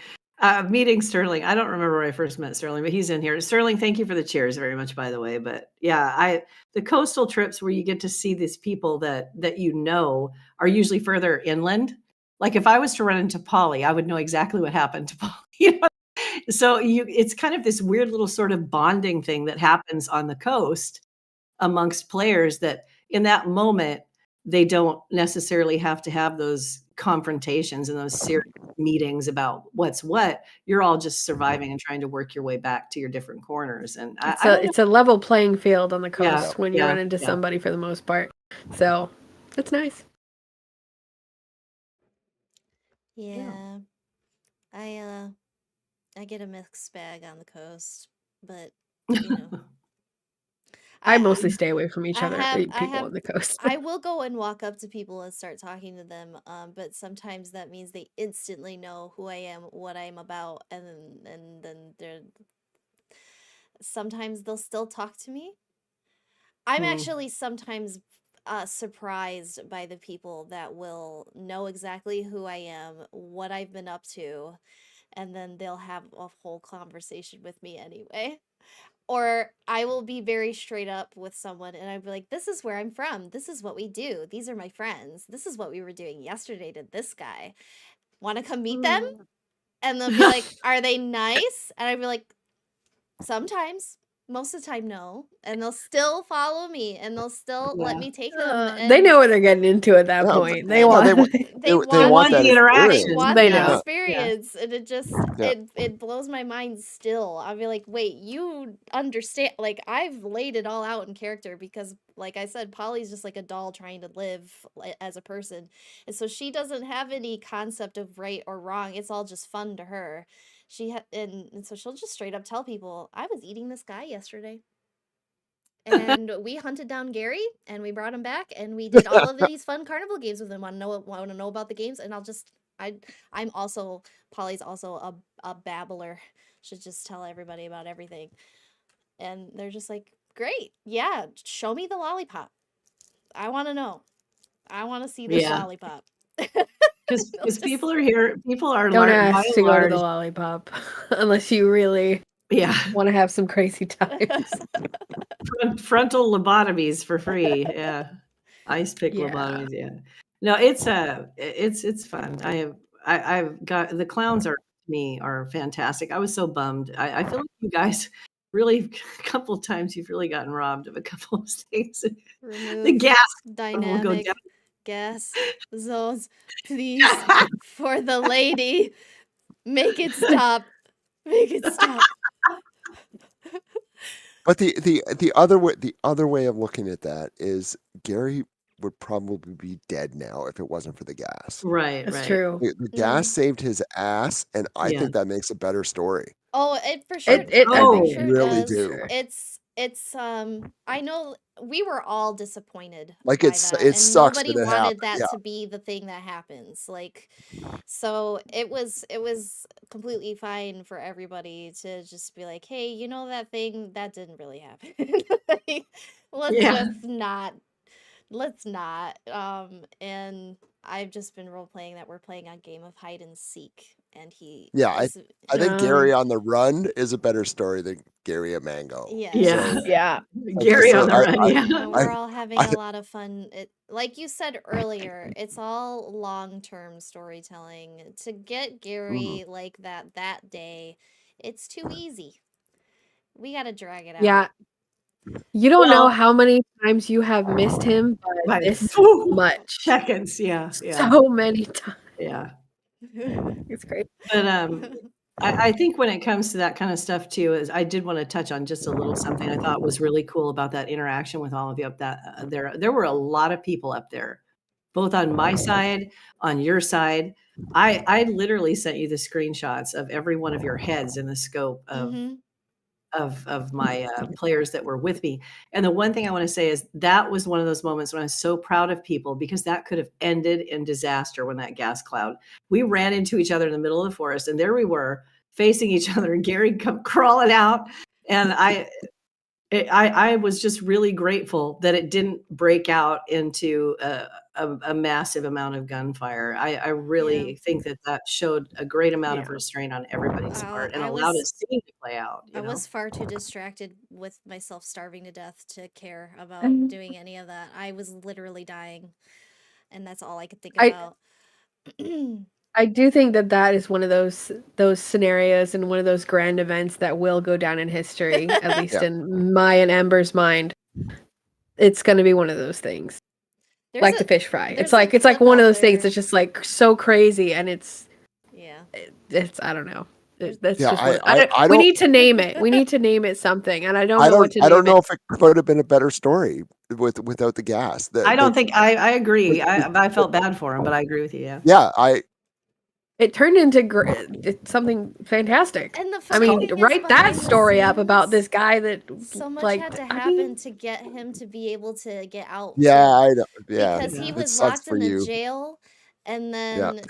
Meeting Sterling. I don't remember where I first met Sterling, but he's in here. Sterling, thank you for the cheers very much, by the way. But yeah, the coastal trips where you get to see these people that are usually further inland. Like if I was to run into Polly, I would know exactly what happened to Polly. So it's kind of this weird little sort of bonding thing that happens on the coast amongst players that in that moment, they don't necessarily have to have those confrontations and those serious meetings about what's what. You're all just surviving and trying to work your way back to your different corners. And it's a level playing field on the coast when you run into somebody for the most part. So it's nice. Yeah. I get a mixed bag on the coast, but I mostly stay away from people on the coast. I will go and walk up to people and start talking to them, but sometimes that means they instantly know who I am, what I'm about, and then sometimes they'll still talk to me. I'm actually sometimes surprised by the people that will know exactly who I am, what I've been up to, and then they'll have a whole conversation with me anyway. Or I will be very straight up with someone and I'd be like, this is where I'm from. This is what we do. These are my friends. This is what we were doing yesterday to this guy. Want to come meet them? And they'll be like, are they nice? And I'd be like, sometimes. Most of the time, no. And they'll still follow me and they'll still let Yeah. me take them. They And know what they're getting into at that Yeah, point. They yeah, want. they want they want want that the they interaction. want They the know. experience, and it just Yeah. it blows my mind still. I'll be like, wait, you understand? Like, I've laid it all out in character because, like I said, Polly's just like a doll trying to live as a person, and so she doesn't have any concept of right or wrong. It's all just fun to her. And so she'll just straight up tell people, I was eating this guy yesterday. And we hunted down Gary and we brought him back and we did all of these fun carnival games with him. Want to know about the games? And I'm also, Polly's also a babbler. Should just tell everybody about everything. And they're just like, great, yeah, show me the lollipop. I want to know. I want to see this Yeah. lollipop. Because Just- people are here. People are Don't by ask and to go to large. the lollipop unless you really Yeah. want to have some crazy times. Frontal lobotomies for free. Yeah. Ice pick Yeah. lobotomies. Yeah. No, it's fun. I've got the clowns are to me are fantastic. I was so bummed. I feel like you guys really a couple of times you've really gotten robbed of a couple of things. The Remove gas will go dynamic down. gas zones, please, for the lady. Make it stop. Make it stop. But the other way of looking at that is Gary would probably be dead now if it wasn't for the gas. Right, That's right. true. The gas saved his ass, and I Yeah. think that makes a better story. Oh, it for sure. I think Oh, for sure really does. do. It's I know we were all disappointed Like by it that, it and sucks nobody that it wanted happened. that Yeah. to be the thing that happens. Like, so it was completely fine for everybody to just be like, hey, you know that thing that didn't really happen. Like, let's Yeah. just not. Let's not. And I've just been role playing that we're playing a game of hide and seek, and he Yeah, is I think Gary on the run is a better story than Gary at Mango. yes. Yeah. Yeah. Gary so on the I- run. I- Yeah. We're all having I- a lot of fun. Like you said earlier, it's all long-term storytelling. To get Gary like that day, it's too easy. We gotta drag it out. Yeah. You don't know Well- how many times you have missed him by By this whew, much. seconds. Yeah. Yeah. So many times. Yeah. It's great. But I think when it comes to that kind of stuff too, is I did want to touch on just a little something I thought was really cool about that interaction with all of you up that there were a lot of people up there, both on my side, on your side. I literally sent you the screenshots of every one of your heads in the scope of Mhm. of my players that were with me. And the one thing I want to say is that was one of those moments when I was so proud of people because that could have ended in disaster when that gas cloud. We ran into each other in the middle of the forest and there we were facing each other and Gary come crawling out. And I was just really grateful that it didn't break out into a massive amount of gunfire. I really think that showed a great amount of restraint on everybody's part and allowed a scene to play out. I was far too distracted with myself starving to death to care about doing any of that. I was literally dying, and that's all I could think about. I do think that is one of those scenarios and one of those grand events that will go down in history, at least in my and Amber's mind. It's going to be one of those things. Like the fish fry. It's like one of those things that's just like so crazy and it's I don't know. That's Yeah, just I we don't- need to name it. We need to name it something and I don't know what to name I don't know it. if it could have been a better story without the gas. I don't think I agree. I felt bad for him, but I agree with you. Yeah, it turned into something fantastic. And the I funny mean, thing is write that behind the story up about scenes, this guy that so much like had to I happen mean, to get him to be able to get out. Yeah, I know. Yeah, because he it was sucks locked for in the you. jail, and then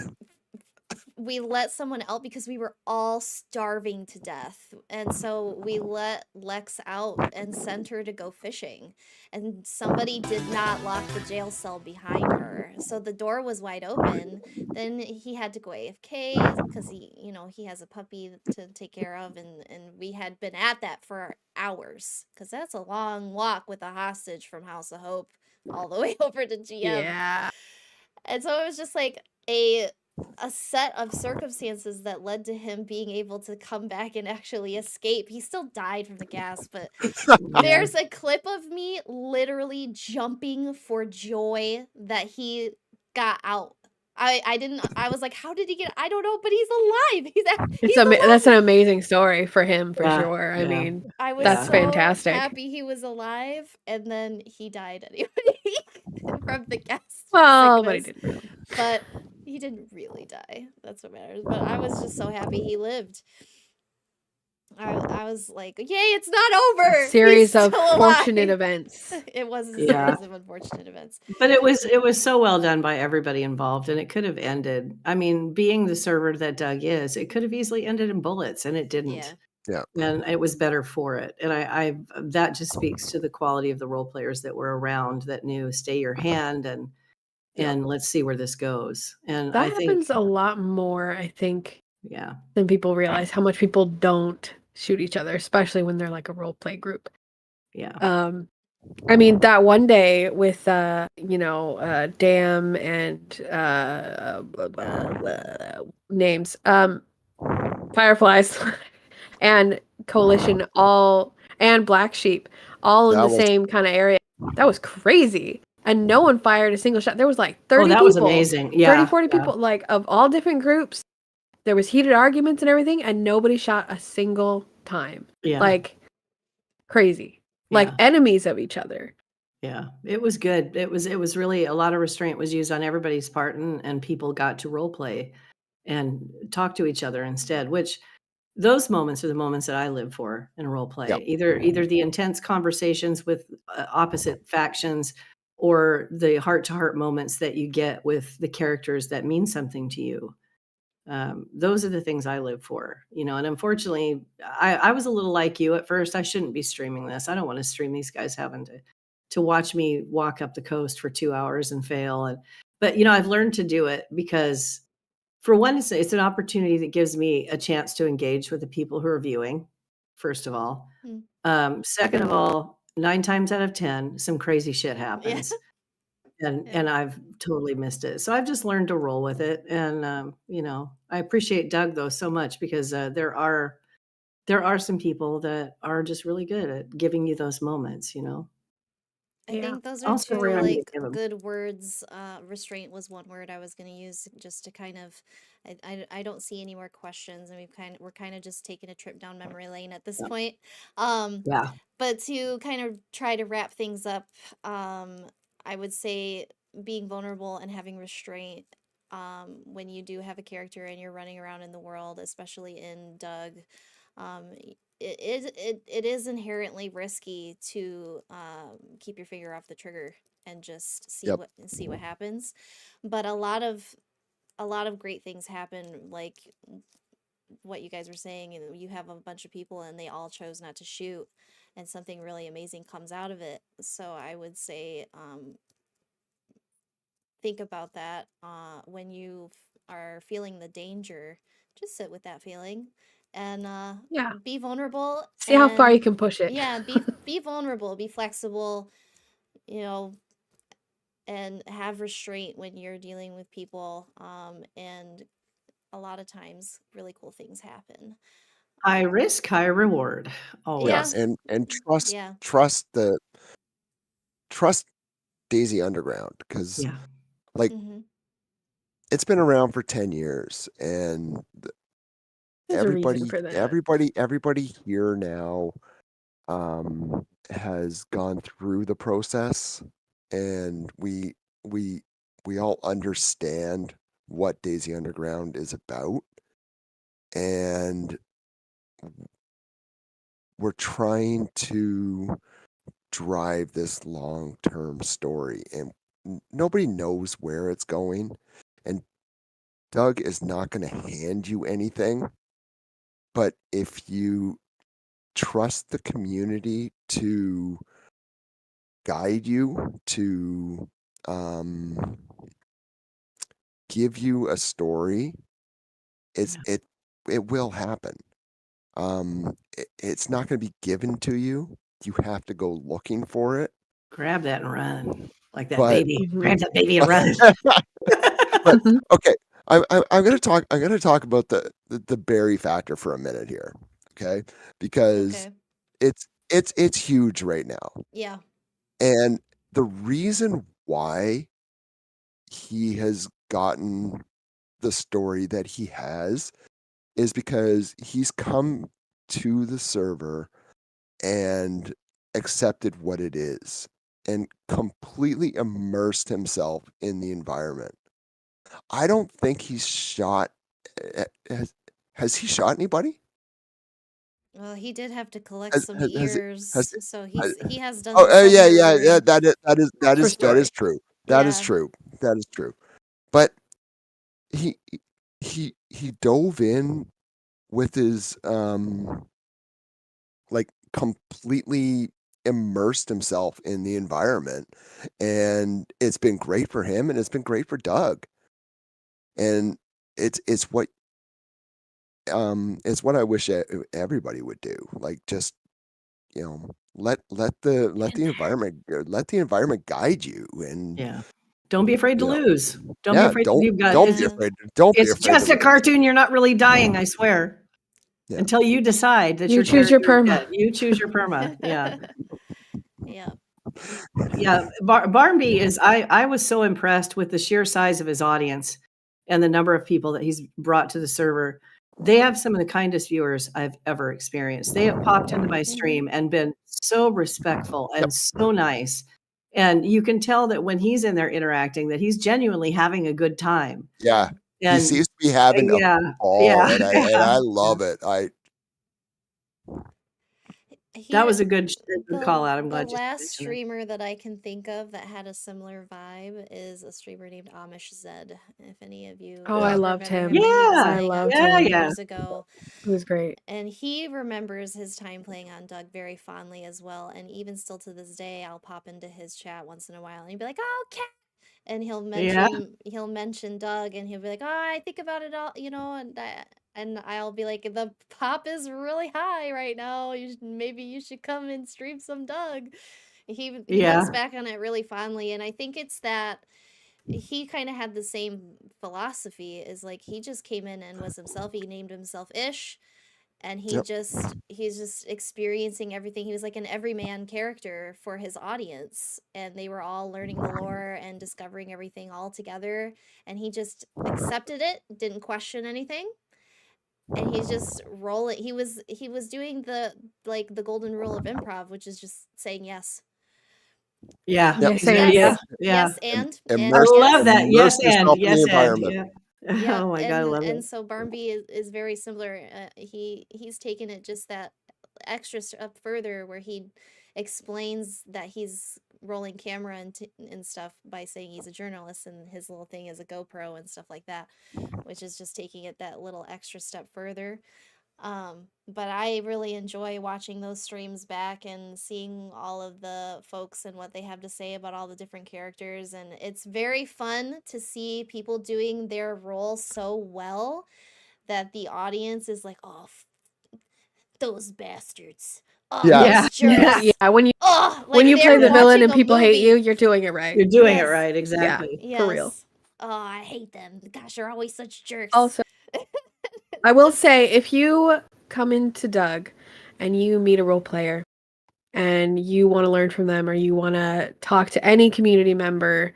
we let someone out because we were all starving to death. And so we let Lex out and sent her to go fishing. And somebody did not lock the jail cell behind her. So the door was wide open. Then he had to go AFK because he has a puppy to take care of. And we had been at that for hours because that's a long walk with a hostage from House of Hope all the way over to GM. Yeah. And so it was just like a set of circumstances that led to him being able to come back and actually escape. He still died from the gas, but there's a clip of me literally jumping for joy that he got out. I was like, how did he get? I don't know, but he's alive. He's alive. That's an amazing story for him, for Yeah, sure. I yeah. mean, I was that's so fantastic. happy he was alive, and then he died anyway from the gas. Well, but he sickness. didn't really. But he didn't really die. That's what matters. But I was just so happy he lived. I was like, yay, it's not over. A series He's of still fortunate alive. events. It was a Yeah. series of unfortunate events. But it was so well done by everybody involved, and it could have ended. I mean, being the server that Doug is, it could have easily ended in bullets, and it didn't. Yeah. And it was better for it. And I that just speaks to the quality of the role players that were around that knew stay your hand and let's see where this goes. And That I think happens a lot more, I think, yeah. than people realize. How much people don't shoot each other, especially when they're like a role play group. Yeah. I mean, that one day with Dam and names, Fireflies and Coalition and Black Sheep all in That the was- same kind of area. That was crazy. And no one fired a single shot. There was like 30 Oh, that people. was amazing. Yeah. 30, 40 people, like of all different groups. There was heated arguments and everything, and nobody shot a single time. Yeah. Like crazy. Like enemies of each other. Yeah, it was good. It was really a lot of restraint was used on everybody's part, and people got to role play and talk to each other instead, which those moments are the moments that I live for in role play. Yep. Either the intense conversations with opposite factions or the heart-to-heart moments that you get with the characters that mean something to you. Those are the things I live for, and unfortunately I was a little like you at first. I shouldn't be streaming this. I don't want to stream these guys having to watch me walk up the coast for 2 hours and fail. But I've learned to do it because for one, it's an opportunity that gives me a chance to engage with the people who are viewing, first of all. Second of all, 9 times out of 10, some crazy shit happens. And I've totally missed it. So I've just learned to roll with it. And, I appreciate Doug though so much because there are some people that are just really good at giving you those moments, I think those are Also two rare to like give 'em. good words. Restraint was one word I was going to use just to kind of. I don't see any more questions, and we're kind of just taking a trip down memory lane at this point. Yeah. But to kind of try to wrap things up, I would say being vulnerable and having restraint when you do have a character and you're running around in the world, especially in Doug. It is inherently risky to keep your finger off the trigger and just see what happens. But a lot of great things happen, like what you guys were saying. You have a bunch of people and they all chose not to shoot, and something really amazing comes out of it. So I would say think about that when you are feeling the danger. Just sit with that feeling and be vulnerable. See how far you can push it. Yeah, be vulnerable, be flexible, and have restraint when you're dealing with people. And a lot of times really cool things happen. High risk, high reward. Always. Yeah, and trust DayZUnderground because it's been around for 10 years and There's a reason for that. everybody here now has gone through the process, and we all understand what DayZUnderground is about, and we're trying to drive this long-term story, and nobody knows where it's going, and Doug is not going to hand you anything, but if you trust the community to guide you, to give you a story, it will happen. It's not going to be given to you. You have to go looking for it. Grab that and run like that But baby. Grab that baby and run. but okay, I'm going to talk. I'm going to talk about the berry factor for a minute here, okay? Because Okay. it's huge right now, Yeah. and the reason why he has gotten the story that he has is because he's come to the server and accepted what it is and completely immersed himself in the environment. I don't think he's shot. Has he shot anybody? Well, he did have to collect Has some has has, ears, so has he has done oh some yeah. murdering. That For is story. true. That is Yeah. true. That is true. But he he dove in with his like completely immersed himself in the environment, and it's been great for him and it's been great for Doug. And it's what I wish everybody would do. Like, just, let the environment guide you. And Yeah. Don't be afraid to you know, lose. Don't be yeah, afraid to don't you've got don't it's be Yeah. afraid. Don't be it's afraid to just a lose. cartoon. You're not really dying, I swear. Yeah. Until you decide that You your choose your character is perma. dead. You choose your perma. Yeah. Yeah. Yeah. Barnby is I was so impressed with the sheer size of his audience and the number of people that he's brought to the server. They have some of the kindest viewers I've ever experienced. They have popped into my stream and been so respectful and so nice. And you can tell that when he's in there interacting, that he's genuinely having a good time. Yeah. He And seems to be having a yeah, ball, and I love it. that Here, was a good call out. I'm the glad you last mentioned it. streamer that I can think of that had a similar vibe is a streamer named Amish Zed. If any of you Oh, I Yeah. loved remember him. him, he was Yeah. I playing on loved Doug him. Yeah. years ago. It was great. And he remembers his time playing on Doug very fondly as well. And even still to this day, I'll pop into his chat once in a while and he'd be like, "Oh, cat," and Yeah. he'll mention Doug, and he'll be like, "Oh, I think about it all, and I'll be like, "The pop is really high right now. Maybe you should come and stream some Doug." He Yeah. looks back on it really fondly, and I think it's that he kind of had the same philosophy. Is like he just came in and was himself. He named himself Ish, and Yep. he's just experiencing everything. He was like an everyman character for his audience, and they were all learning the lore and discovering everything all together, and he just accepted it, didn't question anything, and he's just rolling. He was doing the golden rule of improv, which is just saying yes. Yeah. Yes, Exactly. and. Yeah. Yes, Yeah. and I Immerse love yes. that. Yes, and yourself in the yes, and environment. yeah. Yeah, Oh my God, I love and it. so Barnby is very similar. He's taken it just that extra step further, where he explains that he's rolling camera and stuff by saying he's a journalist, and his little thing is a GoPro and stuff like that, which is just taking it that little extra step further. But I really enjoy watching those streams back and seeing all of the folks and what they have to say about all the different characters. And it's very fun to see people doing their role so well that the audience is like, "Oh, those bastards. Oh, Yeah. Yeah. those Yeah. jerks. Yeah, when Oh, when like you play they're the villain watching and a people hate you, movie." you're doing it right. You're doing it Yes. right. Yeah, Exactly. for real. Yes. Oh, I hate them. Gosh, they're always such jerks. Also, I will say, if you come into Doug and you meet a role player and you want to learn from them, or you want to talk to any community member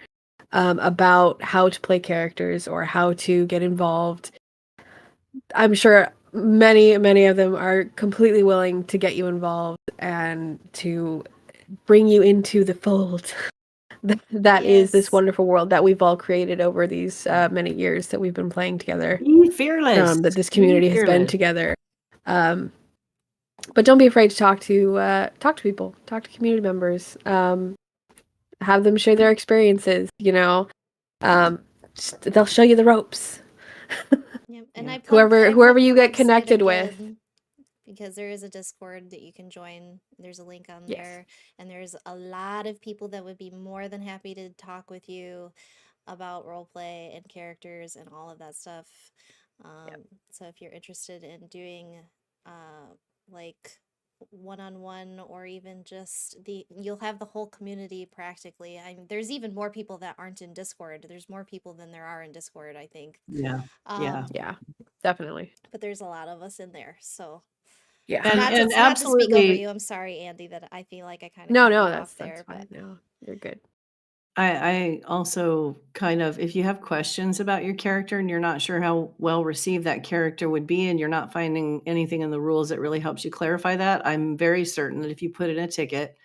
about how to play characters or how to get involved, I'm sure many of them are completely willing to get you involved and to bring you into the fold that is this Yes. wonderful world that we've all created over these many years that we've been playing together. Be fearless. That this Be community has been fearless. together. But don't be afraid to talk to people, talk to community members, have them share their experiences. They'll show you the ropes. Yep. And Yeah. I plugged Whoever the you get website connected with. again because there is a Discord that you can join. There's a link on Yes. there, and there's a lot of people that would be more than happy to talk with you about roleplay and characters and all of that stuff. So if you're interested in doing like one-on-one or even just you'll have the whole community practically. There's even more people that aren't in Discord. There's more people than there are in Discord, I think. Yeah. Yeah. Yeah, definitely. But there's a lot of us in there, so Yeah. And not to speak over absolutely, you. I'm sorry, Andy, that I feel like I kind of No, cut no, you that's off there, fine. but No, you're good. I also kind of, if you have questions about your character and you're not sure how well received that character would be, and you're not finding anything in the rules that really helps you clarify that, I'm very certain that if you put in a ticket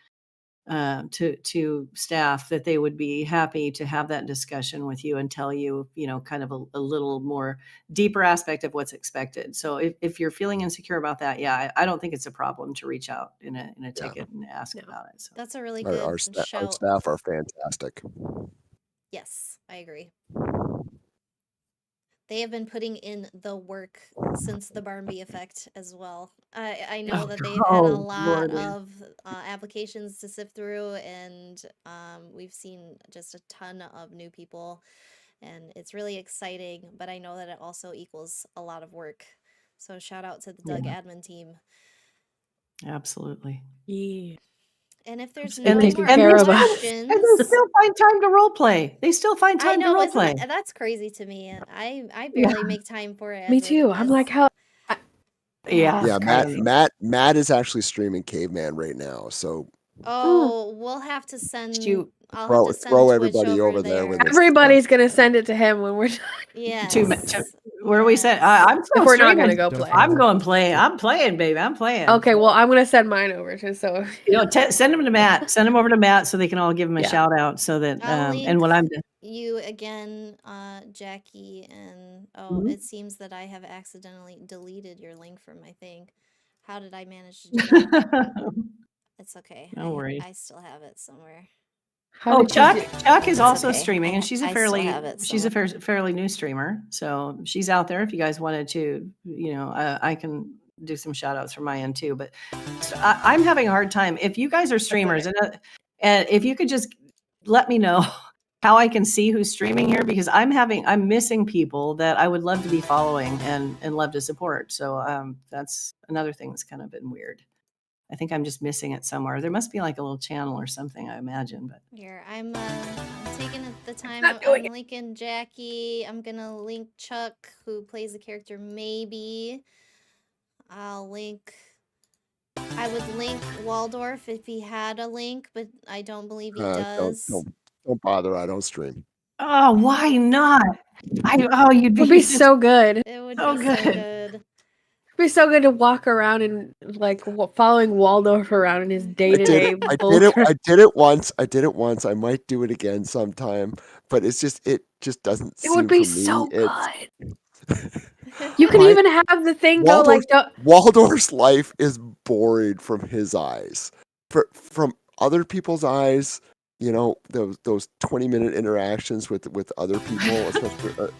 to staff, that they would be happy to have that discussion with you and tell you, kind of a little more deeper aspect of what's expected. So if you're feeling insecure about that, yeah, I don't think it's a problem to reach out in a ticket and ask No. about it. So that's a really Our, good our shout. staff are fantastic. Yes, I agree. They have been putting in the work since the Barnby effect as well. I know that they've had a Oh, lot Lord, yeah. of applications to sift through, and we've seen just a ton of new people, and it's really exciting. But I know that it also equals a lot of work. So shout out to the Doug admin team. Absolutely. Yeah. And if there's And no they do more care about us. questions, And they still find time to role play. They still find I time to know, role isn't play. that's crazy to me. I Yeah. barely make time for it. Me Edward, too. I'm like, how? Yeah. Yeah, it's Matt, crazy. Matt is actually streaming Caveman right now. So Oh, we'll have to send. Shoot. I'll have to send throw Twitch everybody over over there when there. this. Everybody's gonna send it to him when we're done. Yes. Where are we set? yes. I'm still If we're not streaming. gonna go play. I'm going play. I'm playing, baby. I'm playing. Okay, well, I'm gonna send mine over to so. Send them to Matt. Send them over to Matt so they can all give him a Yeah. shout out. So that I'll and when I'm done. you again, Jackie, and Mhm. it seems that I have accidentally deleted your link from my thing. How did I manage to do that? It's okay. No worries. I still have it somewhere. How did Chuck! you do- Chuck is It's also okay. streaming, and she's a I still fairly have it fairly new streamer. So she's out there. If you guys wanted to, I can do some shout outs from my end too. But I'm having a hard time. If you guys are streamers, and if you could just let me know how I can see who's streaming here, because I'm missing people that I would love to be following and love to support. So that's another thing that's kind of been weird. I think I'm just missing it somewhere. There must be like a little channel or something, I imagine. But Here, I'm taking the time. not doing I'm linking Jackie. I'm gonna link Chuck, who plays the character Maybe. I would link Waldorf if he had a link, but I don't believe he does. Don't bother. I don't stream. oh, why not? You'd It would be so good. It would So be so good. good. It'd be so good to walk around and like following Waldorf around in his day-to-day. I did it once. I might do it again sometime, but it just doesn't. It would seem be for me. so It's- good. You can even have the thing go like, Waldorf's life is boring from his eyes. From other people's eyes, those 20-minute interactions with other people,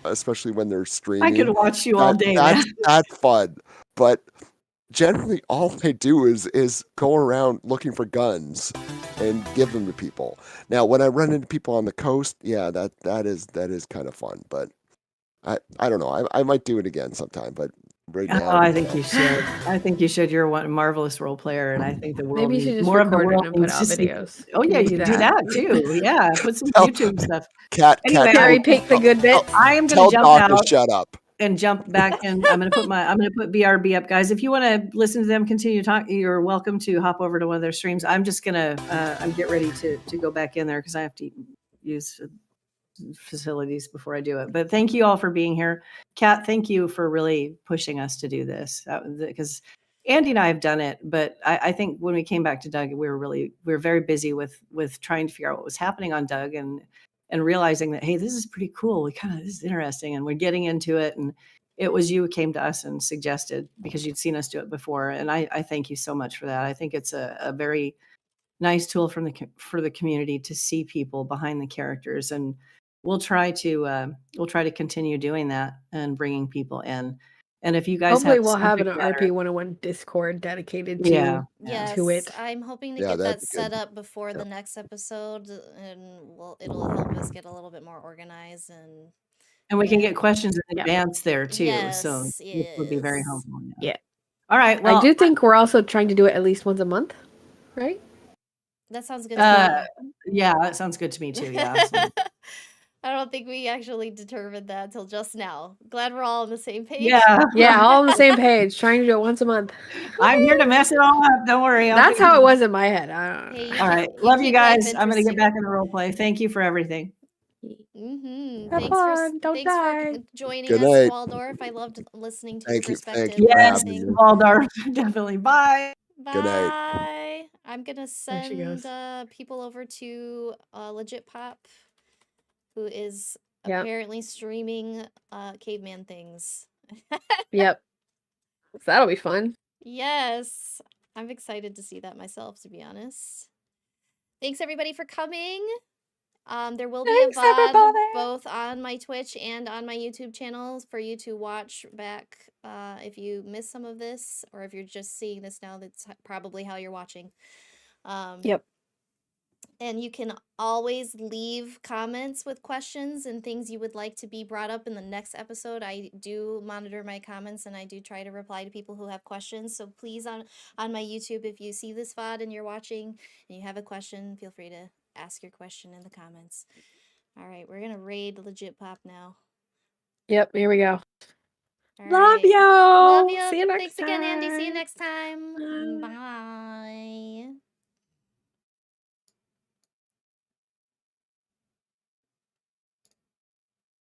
especially when they're streaming. I could watch you all day. man. That's fun, but generally all I do is go around looking for guns and give them to people. Now, when I run into people on the coast, yeah, that is kind of fun. But I don't know. I might do it again sometime. But right now, I think you should. I think you should. You're a marvelous role player, and I think the world maybe you should needs just more of the record it world and put needs out to see. videos. Oh Can yeah, you you do can do that? that too. Yeah, put some Tell- YouTube stuff. Cat. Anyway, Cherry pick the good bits. I am going Tell to jump Doc to out shut up. and jump back in. I'm going to put BRB up, guys. If you want to listen to them continue talking, you're welcome to hop over to one of their streams. I'm just gonna I'm get ready to go back in there because I have to use facilities before I do it. But thank you all for being here. Kat, thank you for really pushing us to do this, because Andy and I have done it, but I think when we came back to Doug, we were very busy with trying to figure out what was happening on Doug and realizing that, hey, this is pretty cool. This is interesting, and we're getting into it. And it was you who came to us and suggested, because you'd seen us do it before. And I thank you so much for that. I think it's a very nice tool for the community to see people behind the characters and we'll try to continue doing that and bringing people in. And if you guys Hopefully have we'll have an subject matter, RP 101 Discord dedicated to yeah. to Yes, it. I'm hoping to Yeah, get that'd that be good. set up before the Yep. next episode, and it'll help us get a little bit more organized And we can Yeah. get questions in Yeah. advance there too. So yes, this would be very yes. helpful. Yeah. All right. Well, I do think we're also trying to do it at least once a month, right? That sounds good to yeah, that sounds good to me too. Yeah. So, I don't think we actually determined that till just now. Glad we're all on the same page. yeah. Yeah, all on the same page, trying to do it once a month. I'm here to mess it all up. Don't worry. That's how it was in my head. I don't know. Hey, All right. you Love you keep life guys. I'm going to get interesting. back into role play. Thank you for everything. Have fun. Don't Thanks die. for joining Good us, night. Waldorf. I loved listening to Thank your you. Thank perspective. you for Yes, having Everything. me. Waldorf. Definitely. Bye. Good night. Bye. I'm gonna There she goes. send people over to Legit Pop, who is Yep. apparently streaming caveman things. Yep. So that'll be fun. Yes, I'm excited to see that myself, to be honest. Thanks everybody for coming. There will be Thanks, a VOD everybody. both on my Twitch and on my YouTube channels for you to watch back if you missed some of this, or if you're just seeing this now, that's probably how you're watching. Yep. And you can always leave comments with questions and things you would like to be brought up in the next episode. I do monitor my comments and I do try to reply to people who have questions. So please on my YouTube, if you see this VOD and you're watching and you have a question, feel free to ask your question in the comments. All right, we're gonna raid Legit Pop now. Yep. Here we go. All Love right. you. Love you. See you next Thanks again, Andy. See you time. next time. Bye. Bye.